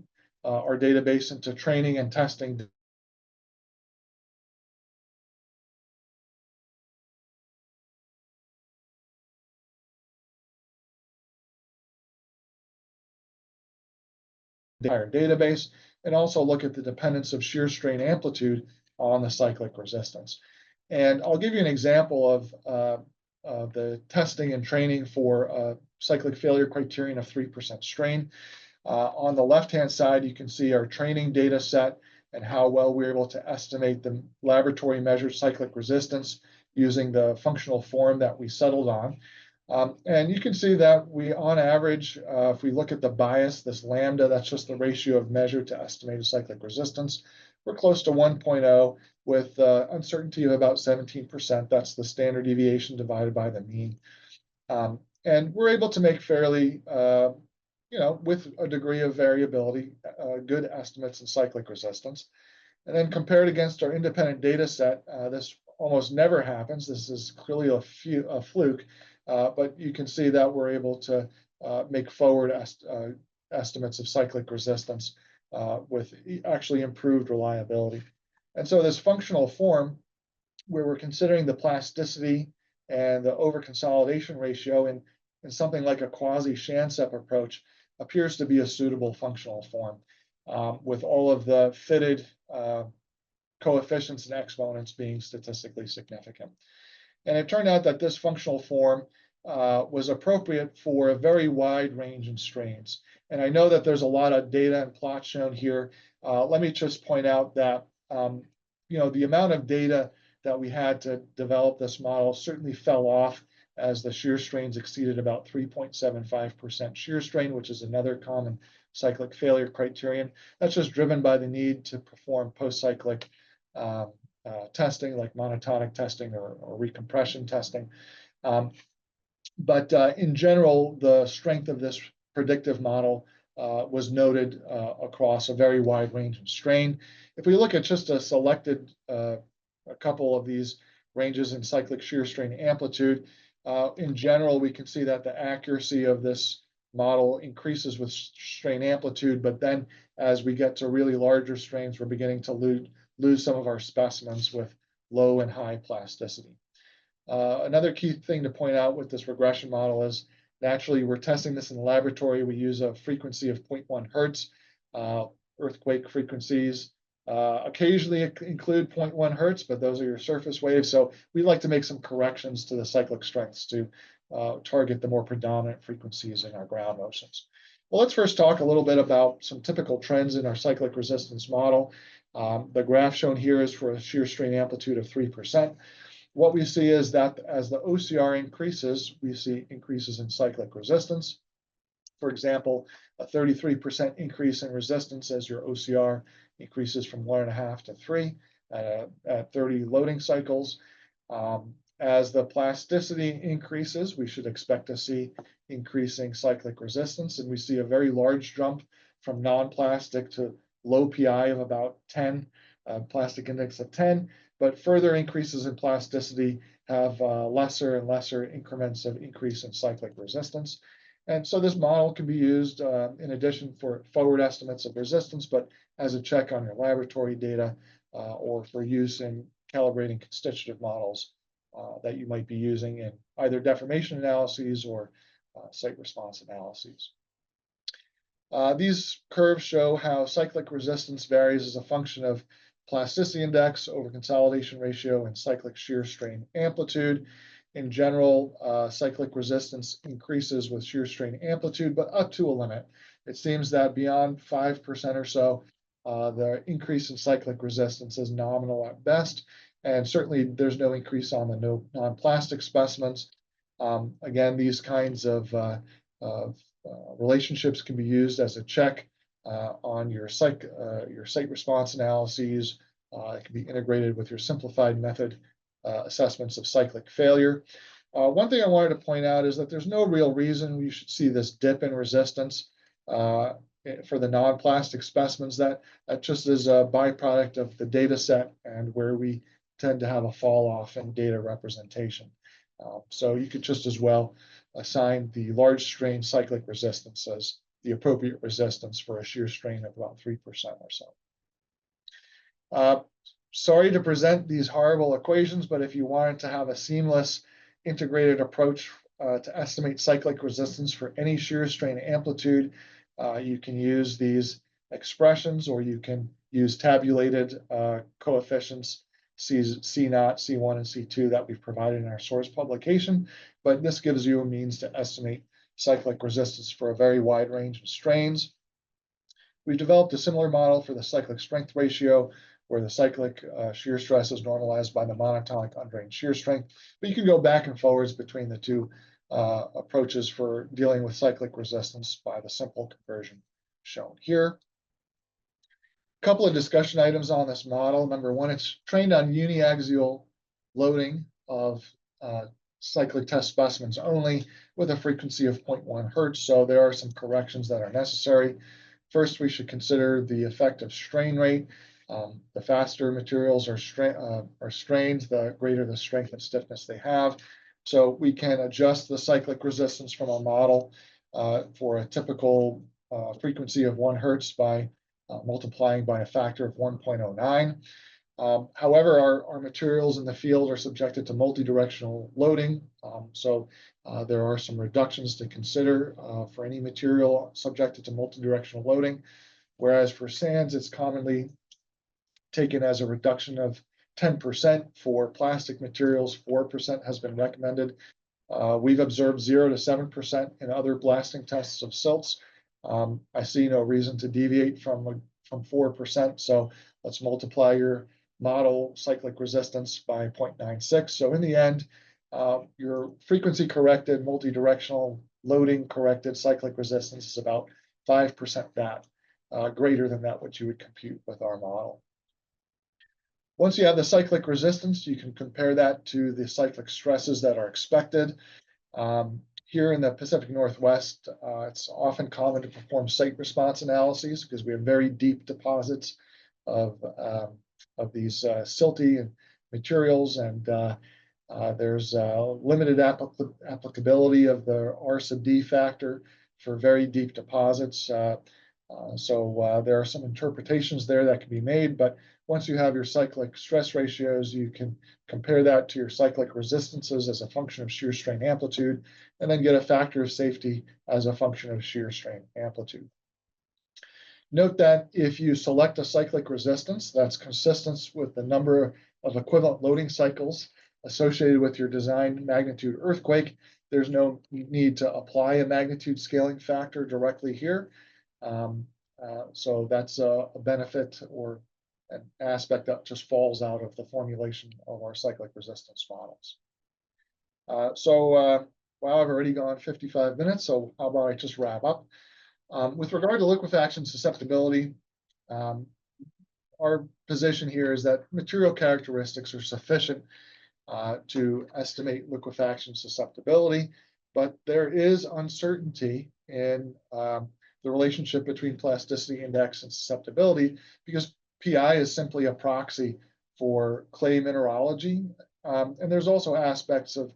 our database into training and testing. The entire database, and also look at the dependence of shear strain amplitude on the cyclic resistance. And I'll give you an example of the testing and training for cyclic failure criterion of 3% strain. On the left-hand side, you can see our training data set and how well we're able to estimate the laboratory measured cyclic resistance using the functional form that we settled on. And you can see that we, on average, if we look at the bias, this lambda, that's just the ratio of measured to estimated cyclic resistance, we're close to 1.0 with uncertainty of about 17%. That's the standard deviation divided by the mean. And we're able to make fairly, with a degree of variability, good estimates in cyclic resistance. And then compared against our independent data set, this almost never happens. This is clearly a fluke. But you can see that we're able to make forward estimates of cyclic resistance with actually improved reliability. And so this functional form, where we're considering the plasticity and the overconsolidation ratio in something like a quasi-Shansep approach, appears to be a suitable functional form with all of the fitted coefficients and exponents being statistically significant. And it turned out that this functional form was appropriate for a very wide range in strains. And I know that there's a lot of data and plots shown here. Let me just point out that the amount of data that we had to develop this model certainly fell off as the shear strains exceeded about 3.75% shear strain, which is another common cyclic failure criterion. That's just driven by the need to perform post-cyclic testing, like monotonic testing or recompression testing. But in general, the strength of this predictive model was noted across a very wide range of strain. If we look at just a selected a couple of these ranges in cyclic shear strain amplitude, in general, we can see that the accuracy of this model increases with strain amplitude, but then as we get to really larger strains, we're beginning to lose some of our specimens with low and high plasticity. Another key thing to point out with this regression model is naturally we're testing this in the laboratory. We use a frequency of 0.1 hertz, earthquake frequencies. Occasionally include 0.1 hertz, but those are your surface waves. So we'd like to make some corrections to the cyclic strengths to target the more predominant frequencies in our ground motions. Well, let's first talk a little bit about some typical trends in our cyclic resistance model. The graph shown here is for a shear strain amplitude of 3%. What we see is that as the OCR increases, we see increases in cyclic resistance. For example, a 33% increase in resistance as your OCR increases from 1.5 to 3 at 30 loading cycles. As the plasticity increases, we should expect to see increasing cyclic resistance, and we see a very large jump from non-plastic to low PI of about 10, plastic index of 10, but further increases in plasticity have lesser and lesser increments of increase in cyclic resistance. And so this model can be used in addition for forward estimates of resistance, but as a check on your laboratory data or for use in calibrating constitutive models that you might be using in either deformation analyses or site response analyses. These curves show how cyclic resistance varies as a function of plasticity index, over consolidation ratio, and cyclic shear strain amplitude. in general, cyclic resistance increases with shear strain amplitude, but up to a limit. It seems that beyond 5% or so, the increase in cyclic resistance is nominal at best, and certainly there's no increase on the non-plastic specimens. Again, these kinds of relationships can be used as a check on your site response analyses. It can be integrated with your simplified method assessments of cyclic failure. One thing I wanted to point out is that there's no real reason we should see this dip in resistance for the non-plastic specimens. That just is a byproduct of the data set and where we tend to have a fall off in data representation. So you could just as well assign the large strain cyclic resistance as the appropriate resistance for a shear strain of about 3% or so. Sorry to present these horrible equations, but if you wanted to have a seamless integrated approach to estimate cyclic resistance for any shear strain amplitude, you can use these expressions, or you can use tabulated coefficients C0, C1, and C2 that we've provided in our source publication. But this gives you a means to estimate cyclic resistance for a very wide range of strains. We've developed a similar model for the cyclic strength ratio, where the cyclic shear stress is normalized by the monotonic undrained shear strength. But you can go back and forwards between the two approaches for dealing with cyclic resistance by the simple conversion shown here. A couple of discussion items on this model. Number one, it's trained on uniaxial loading of cyclic test specimens only with a frequency of 0.1 hertz. So there are some corrections that are necessary. First, we should consider the effect of strain rate. The faster materials are strained, the greater the strength and stiffness they have. So we can adjust the cyclic resistance from our model for a typical frequency of 1 hertz by multiplying by a factor of 1.09. However, our materials in the field are subjected to multidirectional loading. So there are some reductions to consider for any material subjected to multidirectional loading. Whereas for sands, it's commonly taken as a reduction of 10%. For plastic materials, 4% has been recommended. We've observed 0 to 7% in other blasting tests of silts. I see no reason to deviate from 4%. So let's multiply your model cyclic resistance by 0.96. So in the end, your frequency corrected, multidirectional loading corrected cyclic resistance is about 5% that, greater than that which you would compute with our model. Once you have the cyclic resistance, you can compare that to the cyclic stresses that are expected. Here in the Pacific Northwest, it's often common to perform site response analyses because we have very deep deposits of these silty materials, and there's limited applicability of the R sub D factor for very deep deposits. So there are some interpretations there that can be made, but once you have your cyclic stress ratios, you can compare that to your cyclic resistances as a function of shear strain amplitude, and then get a factor of safety as a function of shear strain amplitude. Note that if you select a cyclic resistance that's consistent with the number of equivalent loading cycles associated with your design magnitude earthquake, there's no need to apply a magnitude scaling factor directly here. So that's a benefit or an aspect that just falls out of the formulation of our cyclic resistance models. Wow, I've already gone 55 minutes, so how about I just wrap up? With regard to liquefaction susceptibility, our position here is that material characteristics are sufficient to estimate liquefaction susceptibility, but there is uncertainty in the relationship between plasticity index and susceptibility, because PI is simply a proxy for clay mineralogy. And there's also aspects of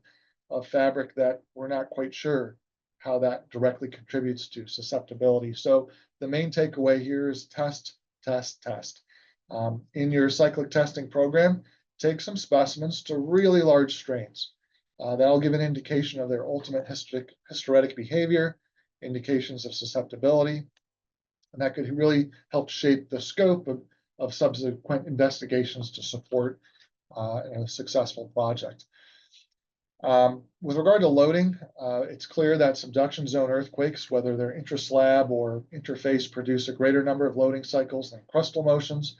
fabric that we're not quite sure how that directly contributes to susceptibility. So the main takeaway here is test, test, test. In your cyclic testing program, take some specimens to really large strains. That'll give an indication of their ultimate hysteretic behavior, indications of susceptibility, and that could really help shape the scope of subsequent investigations to support a successful project. With regard to loading, it's clear that subduction zone earthquakes, whether they're intraslab or interface, produce a greater number of loading cycles than crustal motions.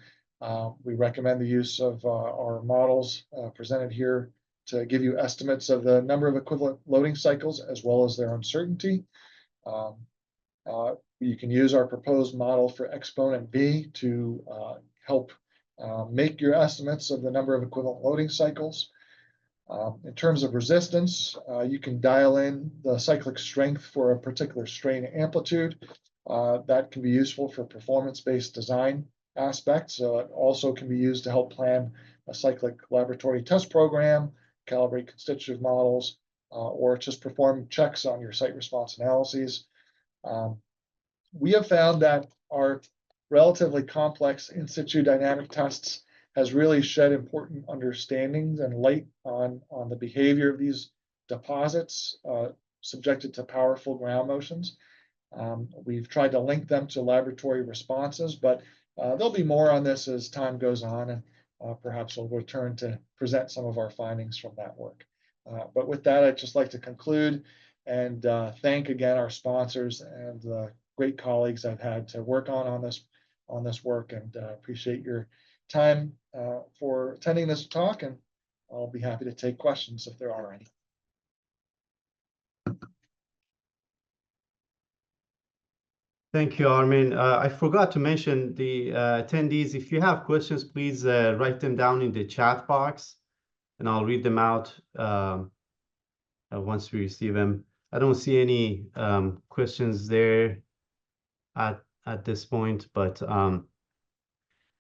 We recommend the use of our models presented here to give you estimates of the number of equivalent loading cycles as well as their uncertainty. You can use our proposed model for exponent B to help make your estimates of the number of equivalent loading cycles. In terms of resistance, you can dial in the cyclic strength for a particular strain amplitude. That can be useful for performance-based design aspects. It also can be used to help plan a cyclic laboratory test program, calibrate constitutive models, or just perform checks on your site response analyses. We have found that our relatively complex in situ dynamic tests has really shed important understandings and light on the behavior of these deposits subjected to powerful ground motions. We've tried to link them to laboratory responses, but there'll be more on this as time goes on, and perhaps we'll return to present some of our findings from that work. But with that, I'd just like to conclude and thank again our sponsors and the great colleagues I've had to work on this work, and appreciate your time for attending this talk, and I'll be happy to take questions if there are any. Thank you, Armin. I forgot to mention the attendees. If you have questions, please write them down in the chat box, and I'll read them out once we receive them. I don't see any questions there at this point, but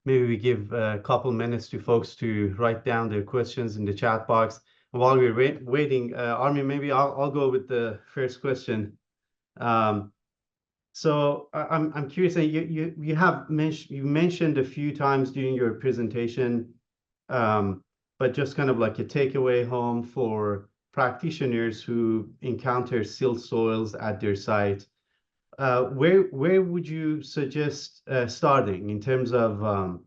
maybe we give a couple minutes to folks to write down their questions in the chat box. And while we're waiting, Armin, maybe I'll go with the first question. So I'm curious. You mentioned a few times during your presentation, but just kind of like a takeaway home for practitioners who encounter silt soils at their site. Where would you suggest starting in terms of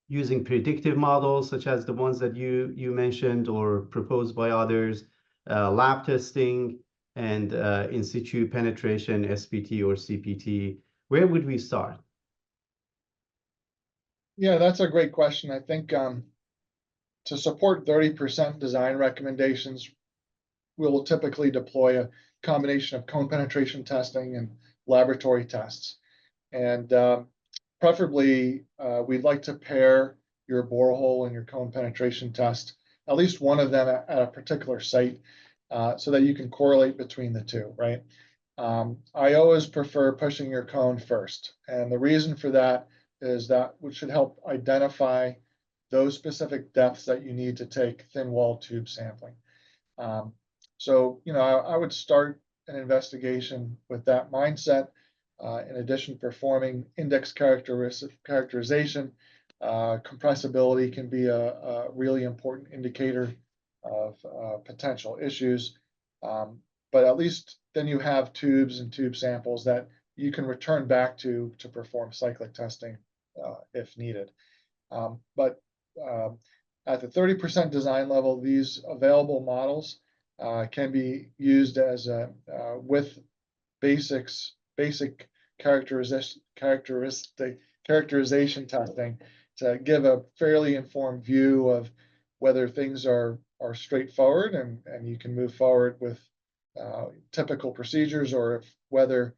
using predictive models such as the ones that you mentioned or proposed by others, lab testing, and in situ penetration, SPT or CPT? Where would we start? Yeah, that's a great question. I think to support 30% design recommendations, we'll typically deploy a combination of cone penetration testing and laboratory tests. And preferably, we'd like to pair your borehole and your cone penetration test, at least one of them at a particular site, so that you can correlate between the two, right? I always prefer pushing your cone first. And the reason for that is that which should help identify those specific depths that you need to take thin wall tube sampling. So, I would start an investigation with that mindset. In addition, performing index characterization, compressibility can be a really important indicator of potential issues. But at least then you have tubes and tube samples that you can return back to perform cyclic testing if needed. But at the 30% design level, these available models can be used as with basic characterization testing to give a fairly informed view of whether things are straightforward and you can move forward with typical procedures, or whether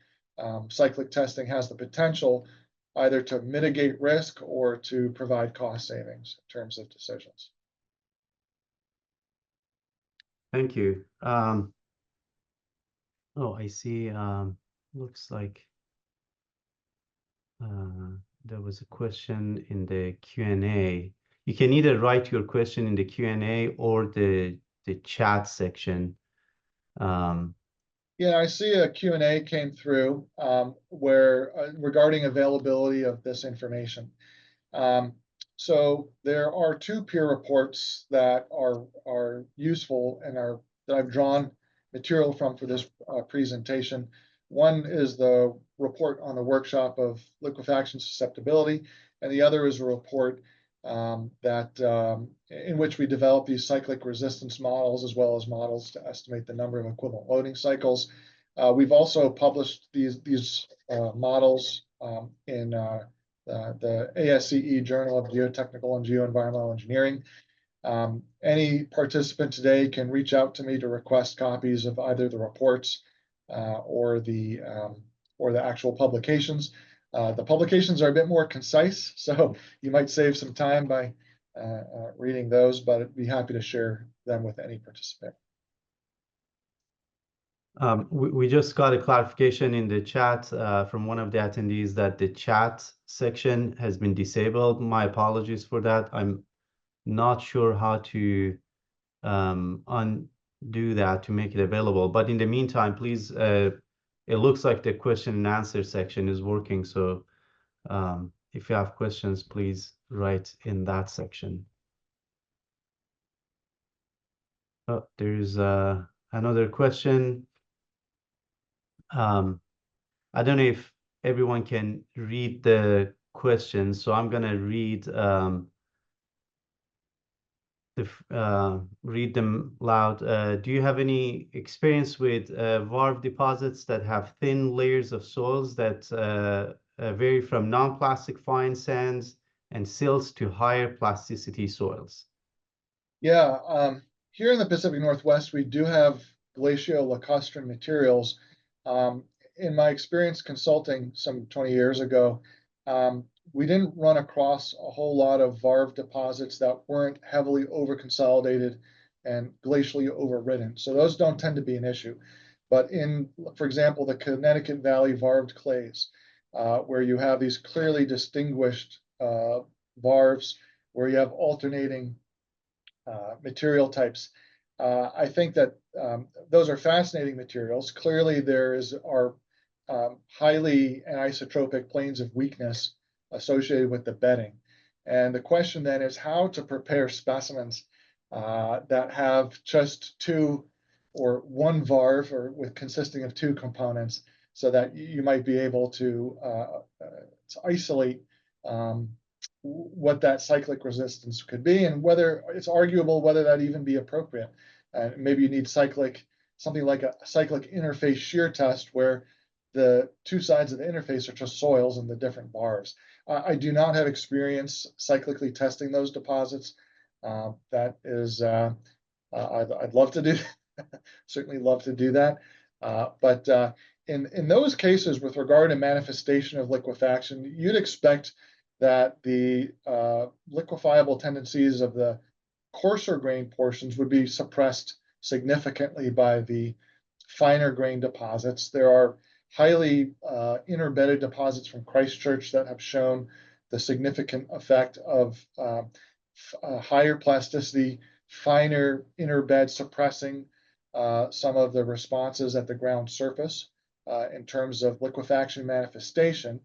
cyclic testing has the potential either to mitigate risk or to provide cost savings in terms of decisions. Thank you. Oh, I see. Looks like there was a question in the Q&A. You can either write your question in the Q&A or the chat section. Yeah, I see a Q&A came through where regarding availability of this information. So there are two peer reports that are useful and that I've drawn material from for this presentation. One is the report on the workshop of liquefaction susceptibility, and the other is a report in which we develop these cyclic resistance models as well as models to estimate the number of equivalent loading cycles. We've also published these models in the ASCE Journal of Geotechnical and Geoenvironmental Engineering. Any participant today can reach out to me to request copies of either the reports or the actual publications. The publications are a bit more concise, so you might save some time by reading those, but I'd be happy to share them with any participant. We just got a clarification in the chat from one of the attendees that the chat section has been disabled. My apologies for that. I'm not sure how to undo that to make it available. But in the meantime, please, it looks like the question and answer section is working. So if you have questions, please write in that section. Oh, there's another question. I don't know if everyone can read the questions, so I'm gonna read read them loud. Do you have any experience with varve deposits that have thin layers of soils that vary from non-plastic fine sands and silts to higher plasticity soils? Yeah, here in the Pacific Northwest, we do have glaciolacustran materials. In my experience consulting some 20 years ago, we didn't run across a whole lot of varve deposits that weren't heavily over-consolidated and glacially overridden. So those don't tend to be an issue. But in, for example, the Connecticut Valley varved clays, where you have these clearly distinguished varves, where you have alternating material types, I think that those are fascinating materials. Clearly, there are highly anisotropic planes of weakness associated with the bedding. And the question then is how to prepare specimens that have just two or one varve or consisting of two components so that you might be able to isolate what that cyclic resistance could be and whether it's arguable whether that even be appropriate. Maybe you need something like a cyclic interface shear test where the two sides of the interface are just soils and the different varves. I do not have experience cyclically testing those deposits. That is, I'd love to do, certainly love to do that. But in those cases, with regard to manifestation of liquefaction, you'd expect that the liquefiable tendencies of the coarser grain portions would be suppressed significantly by the finer grain deposits. There are highly interbedded deposits from Christchurch that have shown the significant effect of higher plasticity, finer interbed suppressing some of the responses at the ground surface in terms of liquefaction manifestation.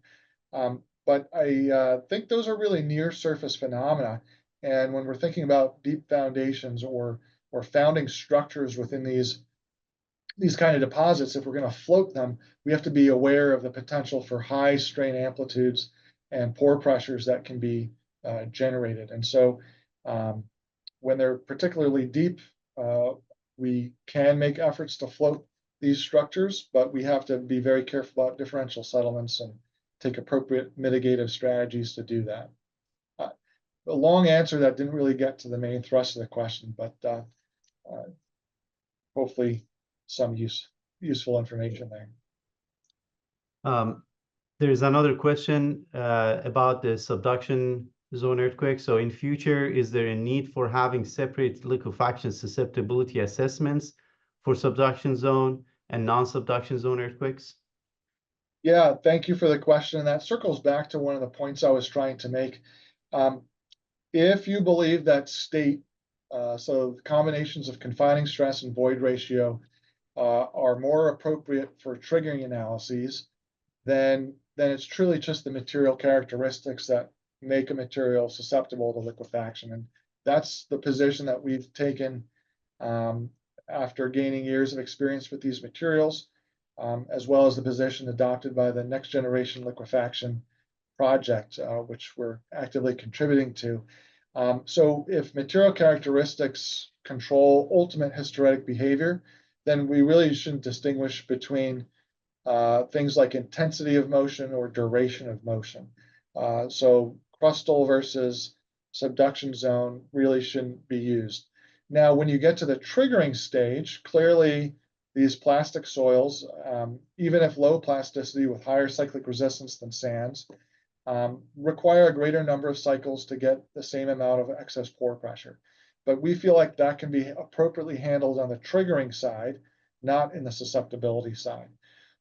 But I think those are really near surface phenomena. And when we're thinking about deep foundations or founding structures within these kind of deposits, if we're going to float them, we have to be aware of the potential for high strain amplitudes and pore pressures that can be generated. And so when they're particularly deep, we can make efforts to float these structures, but we have to be very careful about differential settlements and take appropriate mitigative strategies to do that. A long answer that didn't really get to the main thrust of the question, but hopefully some useful information there. There's another question about the subduction zone earthquake. So in future, is there a need for having separate liquefaction susceptibility assessments for subduction zone and non-subduction zone earthquakes? Yeah, thank you for the question. That circles back to one of the points I was trying to make. If you believe that state, so combinations of confining stress and void ratio are more appropriate for triggering analyses, then it's truly just the material characteristics that make a material susceptible to liquefaction. And that's the position that we've taken after gaining years of experience with these materials, as well as the position adopted by the next generation liquefaction project, which we're actively contributing to. So if material characteristics control ultimate hysteretic behavior, then we really shouldn't distinguish between things like intensity of motion or duration of motion. So crustal versus subduction zone really shouldn't be used. Now, when you get to the triggering stage, clearly these plastic soils, even if low plasticity with higher cyclic resistance than sands, require a greater number of cycles to get the same amount of excess pore pressure. But we feel like that can be appropriately handled on the triggering side, not in the susceptibility side.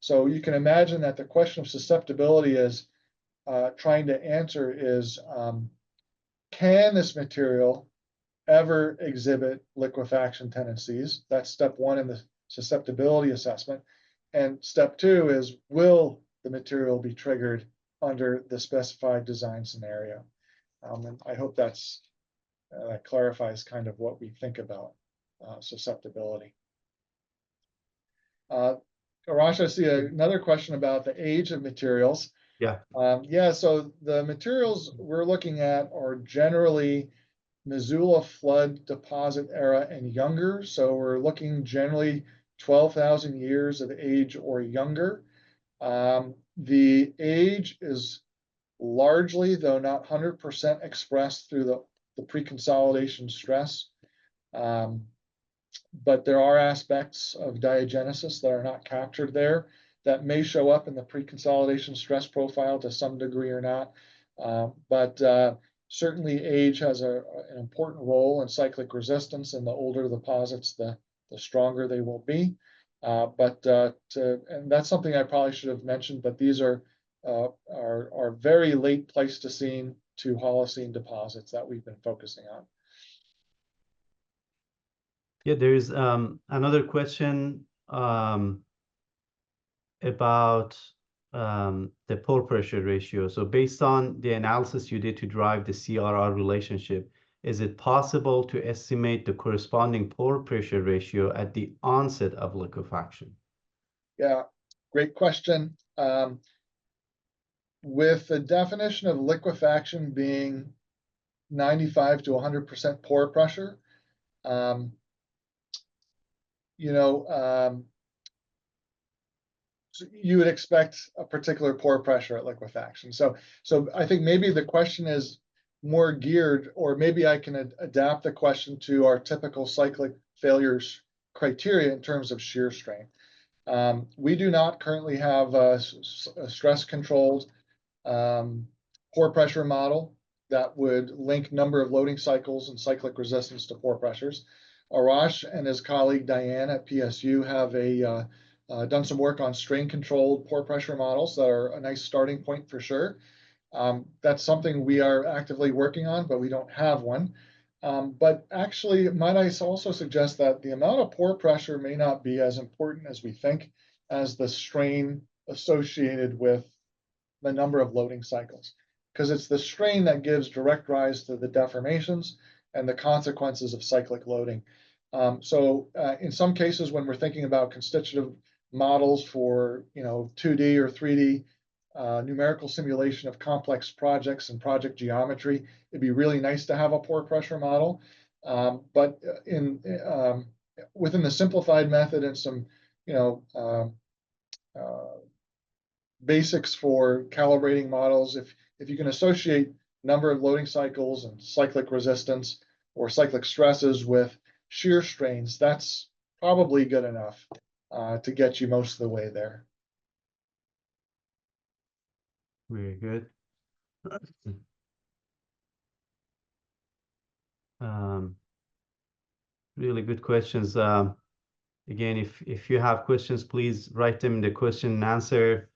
So you can imagine that the question of susceptibility is trying to answer is, can this material ever exhibit liquefaction tendencies? That's step one in the susceptibility assessment. And step two is, will the material be triggered under the specified design scenario? And I hope that clarifies kind of what we think about susceptibility. Arash, I see another question about the age of materials. Yeah. Yeah, so the materials we're looking at are generally Missoula flood deposit era and younger. So we're looking generally 12,000 years of age or younger. The age is largely, though not 100%, expressed through the pre-consolidation stress. But there are aspects of diagenesis that are not captured there that may show up in the pre-consolidation stress profile to some degree or not. But certainly age has an important role in cyclic resistance, and the older the deposits, the stronger they will be. And that's something I probably should have mentioned, but these are very late Pleistocene to Holocene deposits that we've been focusing on. Yeah, there's another question about the pore pressure ratio. So based on the analysis you did to drive the CRR relationship, is it possible to estimate the corresponding pore pressure ratio at the onset of liquefaction? Yeah, great question. With the definition of liquefaction being 95 to 100% pore pressure, you would expect a particular pore pressure at liquefaction. So I think maybe the question is more geared, or maybe I can adapt the question to our typical cyclic failures criteria in terms of shear strain. We do not currently have a stress-controlled pore pressure model that would link number of loading cycles and cyclic resistance to pore pressures. Arash and his colleague Diane at PSU have done some work on strain-controlled pore pressure models that are a nice starting point for sure. That's something we are actively working on, but we don't have one. But actually, might I also suggest that the amount of pore pressure may not be as important as we think, as the strain associated with the number of loading cycles, because it's the strain that gives direct rise to the deformations and the consequences of cyclic loading. So in some cases, when we're thinking about constitutive models for 2D or 3D numerical simulation of complex projects and project geometry, it'd be really nice to have a pore pressure model. But within the simplified method and some basics for calibrating models, if you can associate number of loading cycles and cyclic resistance or cyclic stresses with shear strains, that's probably good enough to get you most of the way there. Very good. Really good questions. Again, if you have questions, please write them in the question and answer.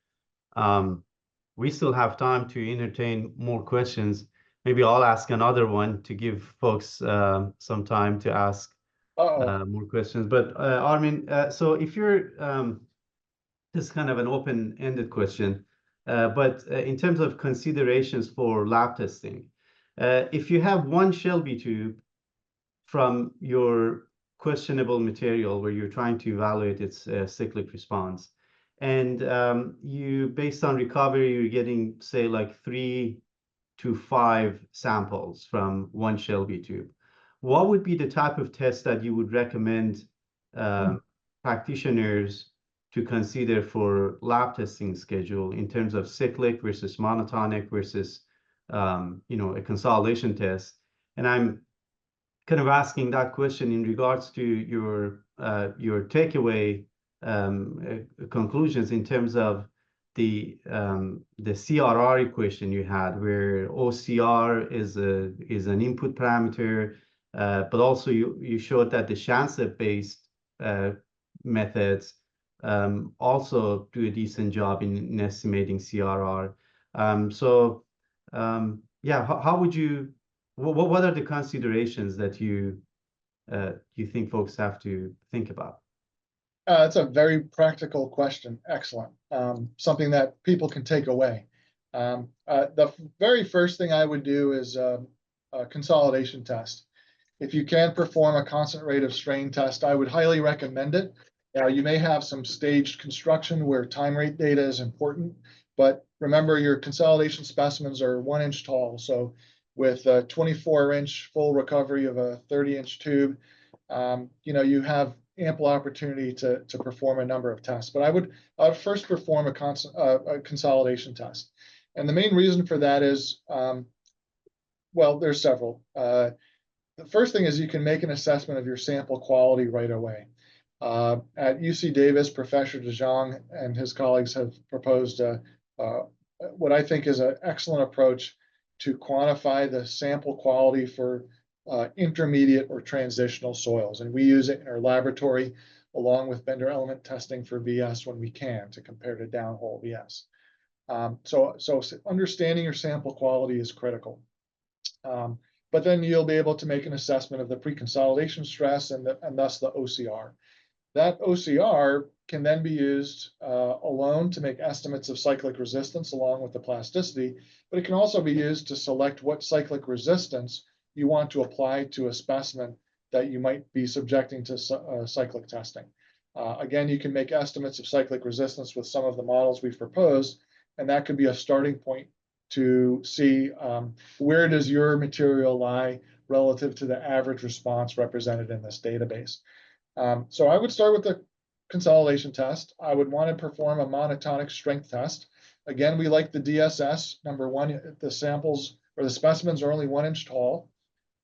We still have time to entertain more questions. Maybe I'll ask another one to give folks some time to ask more questions. But Armin, so if you're, this is kind of an open-ended question, but in terms of considerations for lab testing, if you have one Shelby tube from your questionable material where you're trying to evaluate its cyclic response, and you, based on recovery, you're getting, say, like 3 to 5 samples from one Shelby tube. What would be the type of test that you would recommend practitioners to consider for lab testing schedule in terms of cyclic versus monotonic versus a consolidation test? And I'm kind of asking that question in regards to your takeaway conclusions in terms of the CRR equation you had, where OCR is an input parameter, but also you showed that the Shanset-based methods also do a decent job in estimating CRR. Yeah, how would you? What are the considerations that you think folks have to think about? It's a very practical question. Excellent. Something that people can take away. The very first thing I would do is a consolidation test. If you can perform a constant rate of strain test, I would highly recommend it. You may have some staged construction where time rate data is important, but remember your consolidation specimens are 1 inch tall. So with a 24-inch full recovery of a 30-inch tube, you have ample opportunity to perform a number of tests. But I would first perform a consolidation test. And the main reason for that is, well, there's several. The first thing is you can make an assessment of your sample quality right away. At UC Davis, Professor De Jong and his colleagues have proposed what I think is an excellent approach to quantify the sample quality for intermediate or transitional soils. And we use it in our laboratory along with Bender element testing for VS when we can to compare to downhole VS. So understanding your sample quality is critical. But then you'll be able to make an assessment of the pre-consolidation stress and thus the OCR. That OCR can then be used alone to make estimates of cyclic resistance along with the plasticity, but it can also be used to select what cyclic resistance you want to apply to a specimen that you might be subjecting to cyclic testing. Again, you can make estimates of cyclic resistance with some of the models we've proposed, and that could be a starting point to see where does your material lie relative to the average response represented in this database. So I would start with the consolidation test. I would want to perform a monotonic strength test. Again, we like the DSS. Number one, the samples or the specimens are only 1 inch tall,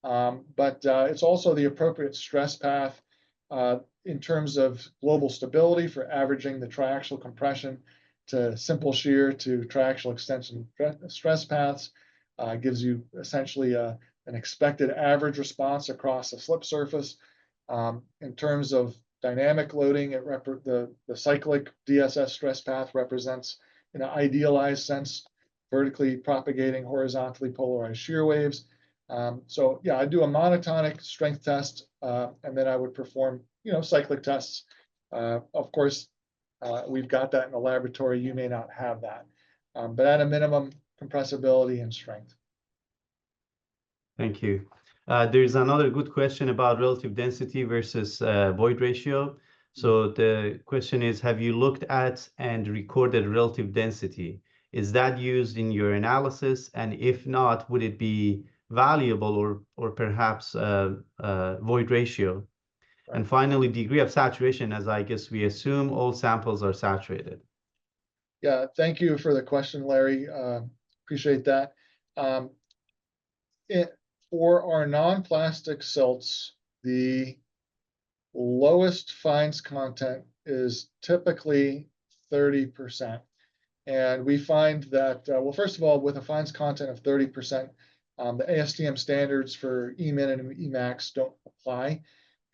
but it's also the appropriate stress path in terms of global stability for averaging the triaxial compression to simple shear to triaxial extension stress paths. Gives you essentially an expected average response across a slip surface. In terms of dynamic loading, the cyclic DSS stress path represents, in an idealized sense, vertically propagating horizontally polarized shear waves. So yeah, I do a monotonic strength test, and then I would perform, cyclic tests. Of course, we've got that in the laboratory. You may not have that, but at a minimum, compressibility and strength. Thank you. There's another good question about relative density versus void ratio. So the question is, have you looked at and recorded relative density? Is that used in your analysis? And if not, would it be valuable or perhaps void ratio? Right. And finally, degree of saturation, as I guess we assume all samples are saturated. Yeah, thank you for the question, Larry. Appreciate that. For our non-plastic silts, the lowest fines content is typically 30%. And we find that, well, first of all, with a fines content of 30%, the ASTM standards for EMIN and EMAX don't apply.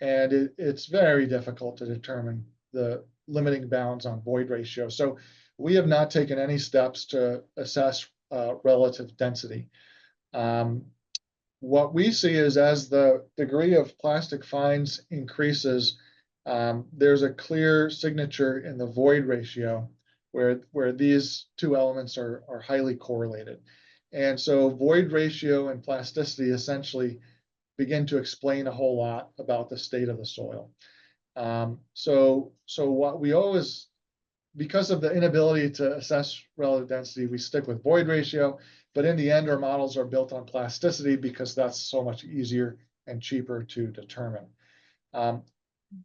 And it's very difficult to determine the limiting bounds on void ratio. So we have not taken any steps to assess relative density. What we see is as the degree of plastic fines increases, there's a clear signature in the void ratio where these two elements are highly correlated. And so void ratio and plasticity essentially begin to explain a whole lot about the state of the soil. So what we always because of the inability to assess relative density, we stick with void ratio. But in the end, our models are built on plasticity because that's so much easier and cheaper to determine.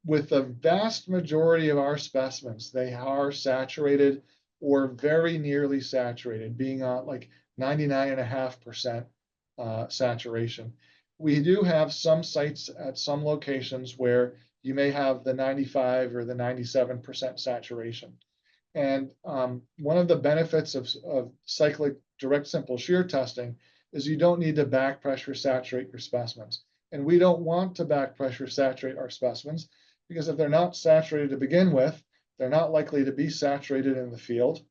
With the vast majority of our specimens, they are saturated or very nearly saturated, being on like 99.5% saturation. We do have some sites at some locations where you may have the 95 or the 97% saturation. And one of the benefits of cyclic direct simple shear testing is you don't need to back pressure saturate your specimens. And we don't want to back pressure saturate our specimens because if they're not saturated to begin with, they're not likely to be saturated in the field.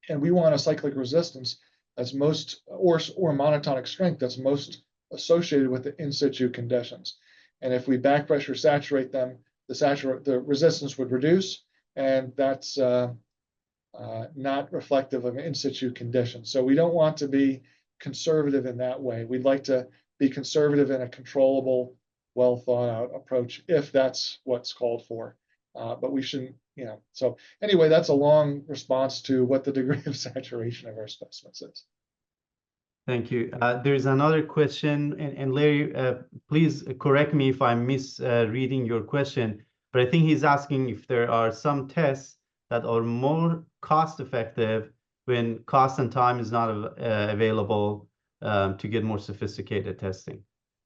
And we want a cyclic resistance that's most, or monotonic strength that's most associated with the in situ conditions. And if we back pressure saturate them, the resistance would reduce, and that's not reflective of in situ conditions. So we don't want to be conservative in that way. We'd like to be conservative in a controllable, well thought out approach if that's what's called for. But we shouldn't, so anyway, that's a long response to what the degree of saturation of our specimens is. Thank you. There's another question, and Larry, please correct me if I'm misreading your question, but I think he's asking if there are some tests that are more cost effective when cost and time is not available to get more sophisticated testing.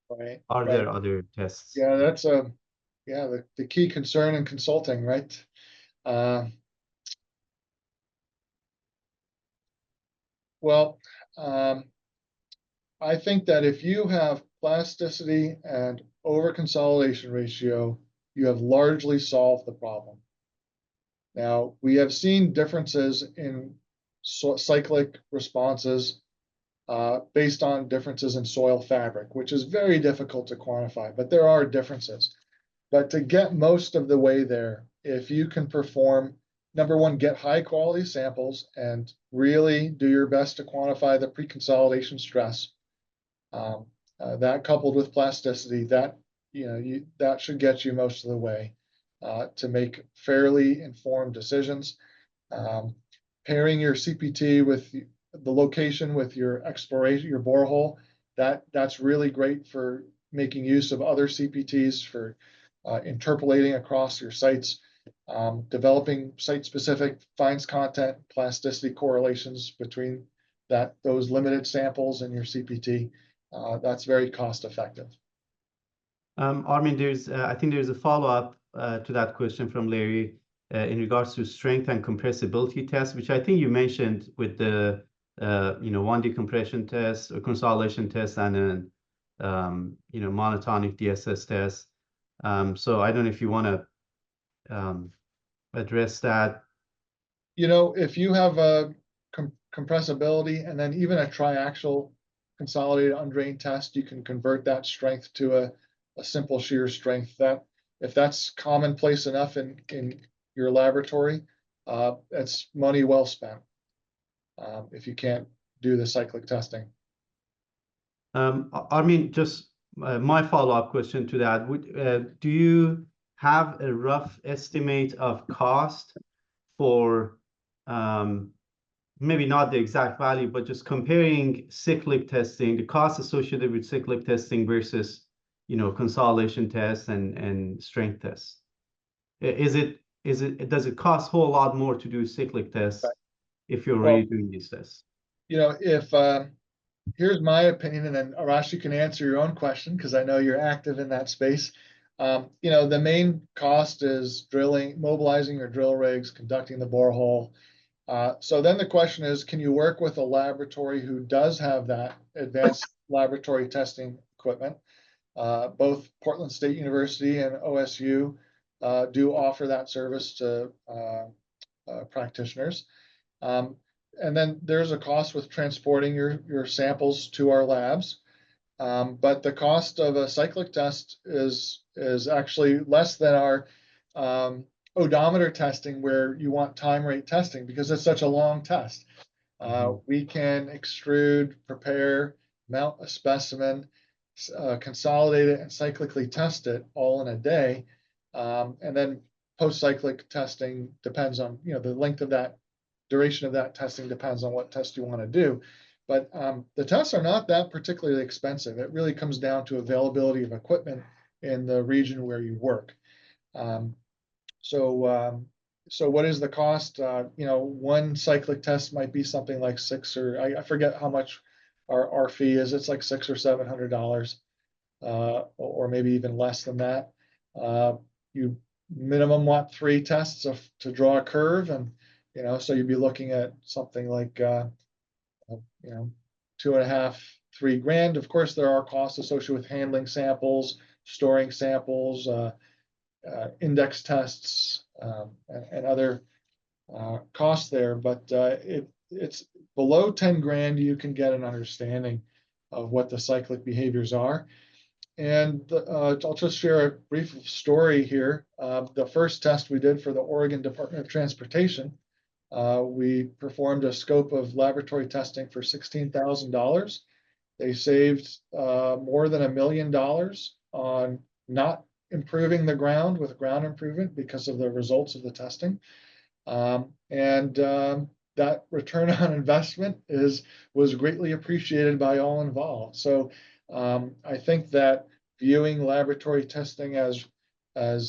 Right. Are right. there other tests? Yeah, that's the key concern in consulting, right? Well, I think that if you have plasticity and over-consolidation ratio, you have largely solved the problem. Now, we have seen differences in cyclic responses based on differences in soil fabric, which is very difficult to quantify, but there are differences. But to get most of the way there, if you can perform, number one, get high quality samples and really do your best to quantify the pre-consolidation stress, that coupled with plasticity, that that should get you most of the way to make fairly informed decisions. Pairing your CPT with the location with your exploration, your borehole, that's really great for making use of other CPTs for interpolating across your sites, developing site-specific fines content, plasticity correlations between those limited samples and your CPT. That's very cost-effective. Armin, I think there's a follow-up to that question from Larry in regards to strength and compressibility tests, which I think you mentioned with the 1D compression test, a consolidation test, and an monotonic DSS test. So I don't know if you want to address that. If you have a compressibility and then even a triaxial consolidated undrained test, you can convert that strength to a simple shear strength. That if that's commonplace enough in your laboratory, it's money well spent if you can't do the cyclic testing. Armin, just my follow-up question to that, do you have a rough estimate of cost for maybe not the exact value, but just comparing cyclic testing, the cost associated with cyclic testing versus consolidation tests and strength tests? Does it cost a whole lot more to do cyclic tests if you're already doing these tests? Here's my opinion, and then Arash, you can answer your own question because I know you're active in that space. The main cost is mobilizing your drill rigs, conducting the borehole. So then the question is, can you work with a laboratory who does have that advanced laboratory testing equipment? Both Portland State University and OSU do offer that service to practitioners. And then there's a cost with transporting your samples to our labs. But the cost of a cyclic test is actually less than our odometer testing, where you want time rate testing because it's such a long test. We can extrude, prepare, mount a specimen, consolidate it, and cyclically test it all in a day, and then post-cyclic testing depends on, the length of that, duration of that testing depends on what test you want to do. But the tests are not that particularly expensive. It really comes down to availability of equipment in the region where you work. So what is the cost? One cyclic test might be something like I forget how much our fee is. It's like $600 or $700, or maybe even less than that. You minimum want 3 tests to draw a curve, and so you'd be looking at something like $2.5, $3 grand. Of course, there are costs associated with handling samples, storing samples, index tests, and other costs there, but it's below 10 grand. You can get an understanding of what the cyclic behaviors are. And I'll just share a brief story here. The first test we did for the Oregon Department of Transportation, we performed a scope of laboratory testing for $16,000. They saved more than $1 million on not improving the ground with ground improvement because of the results of the testing. That return on investment was greatly appreciated by all involved. So I think that viewing laboratory testing as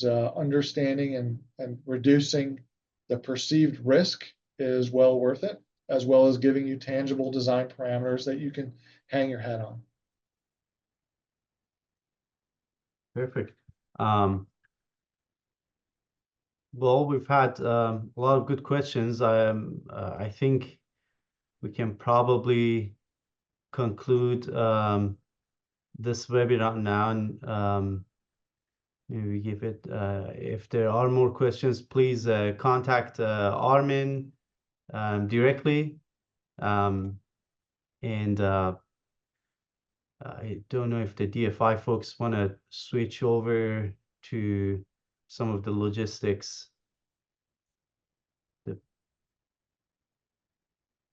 understanding and reducing the perceived risk is well worth it, as well as giving you tangible design parameters that you can hang your hat on. Perfect. Well, we've had a lot of good questions. I think we can probably conclude this webinar now, and maybe give it. If there are more questions, please contact Armin directly. I don't know if the DFI folks want to switch over to some of the logistics.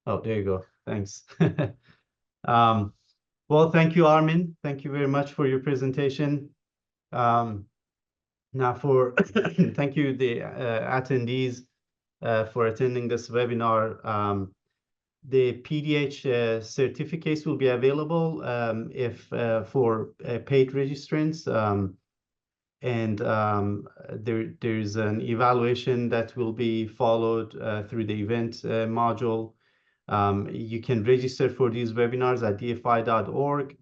Oh, there you go. Thanks. Well, thank you, Armin. Thank you very much for your presentation. Now thank you, the attendees, for attending this webinar. The PDH certificates will be available for paid registrants, there's an evaluation that will be followed through the event module. You can register for these webinars at dfi.org,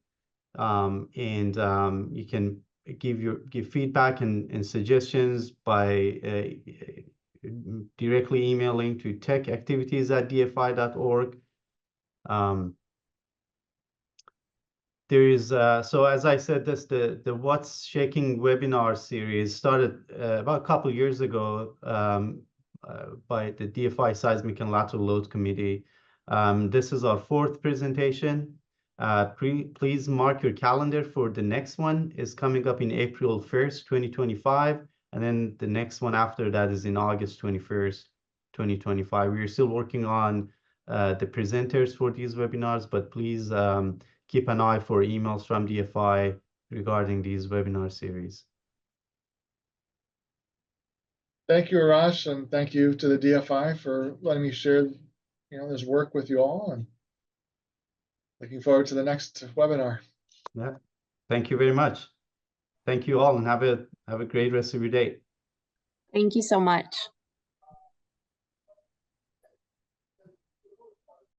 you can give feedback and suggestions by directly emailing to techactivities@dfi.org. There is so as I said, the What's Shaking webinar series started about a couple of years ago by the DFI Seismic and Lateral Load Committee. This is our 4th presentation. Please mark your calendar for the next one. Is coming up in April 1st, 2025. And then the next one after that is in August 21st, 2025. We're still working on the presenters for these webinars, but please keep an eye for emails from DFI regarding these webinar series. Thank you, Arash, and thank you to the DFI for letting me share, this work with you all, and looking forward to the next webinar. Yeah, thank you very much. Thank you all, and have a great rest of your day. Thank you so much.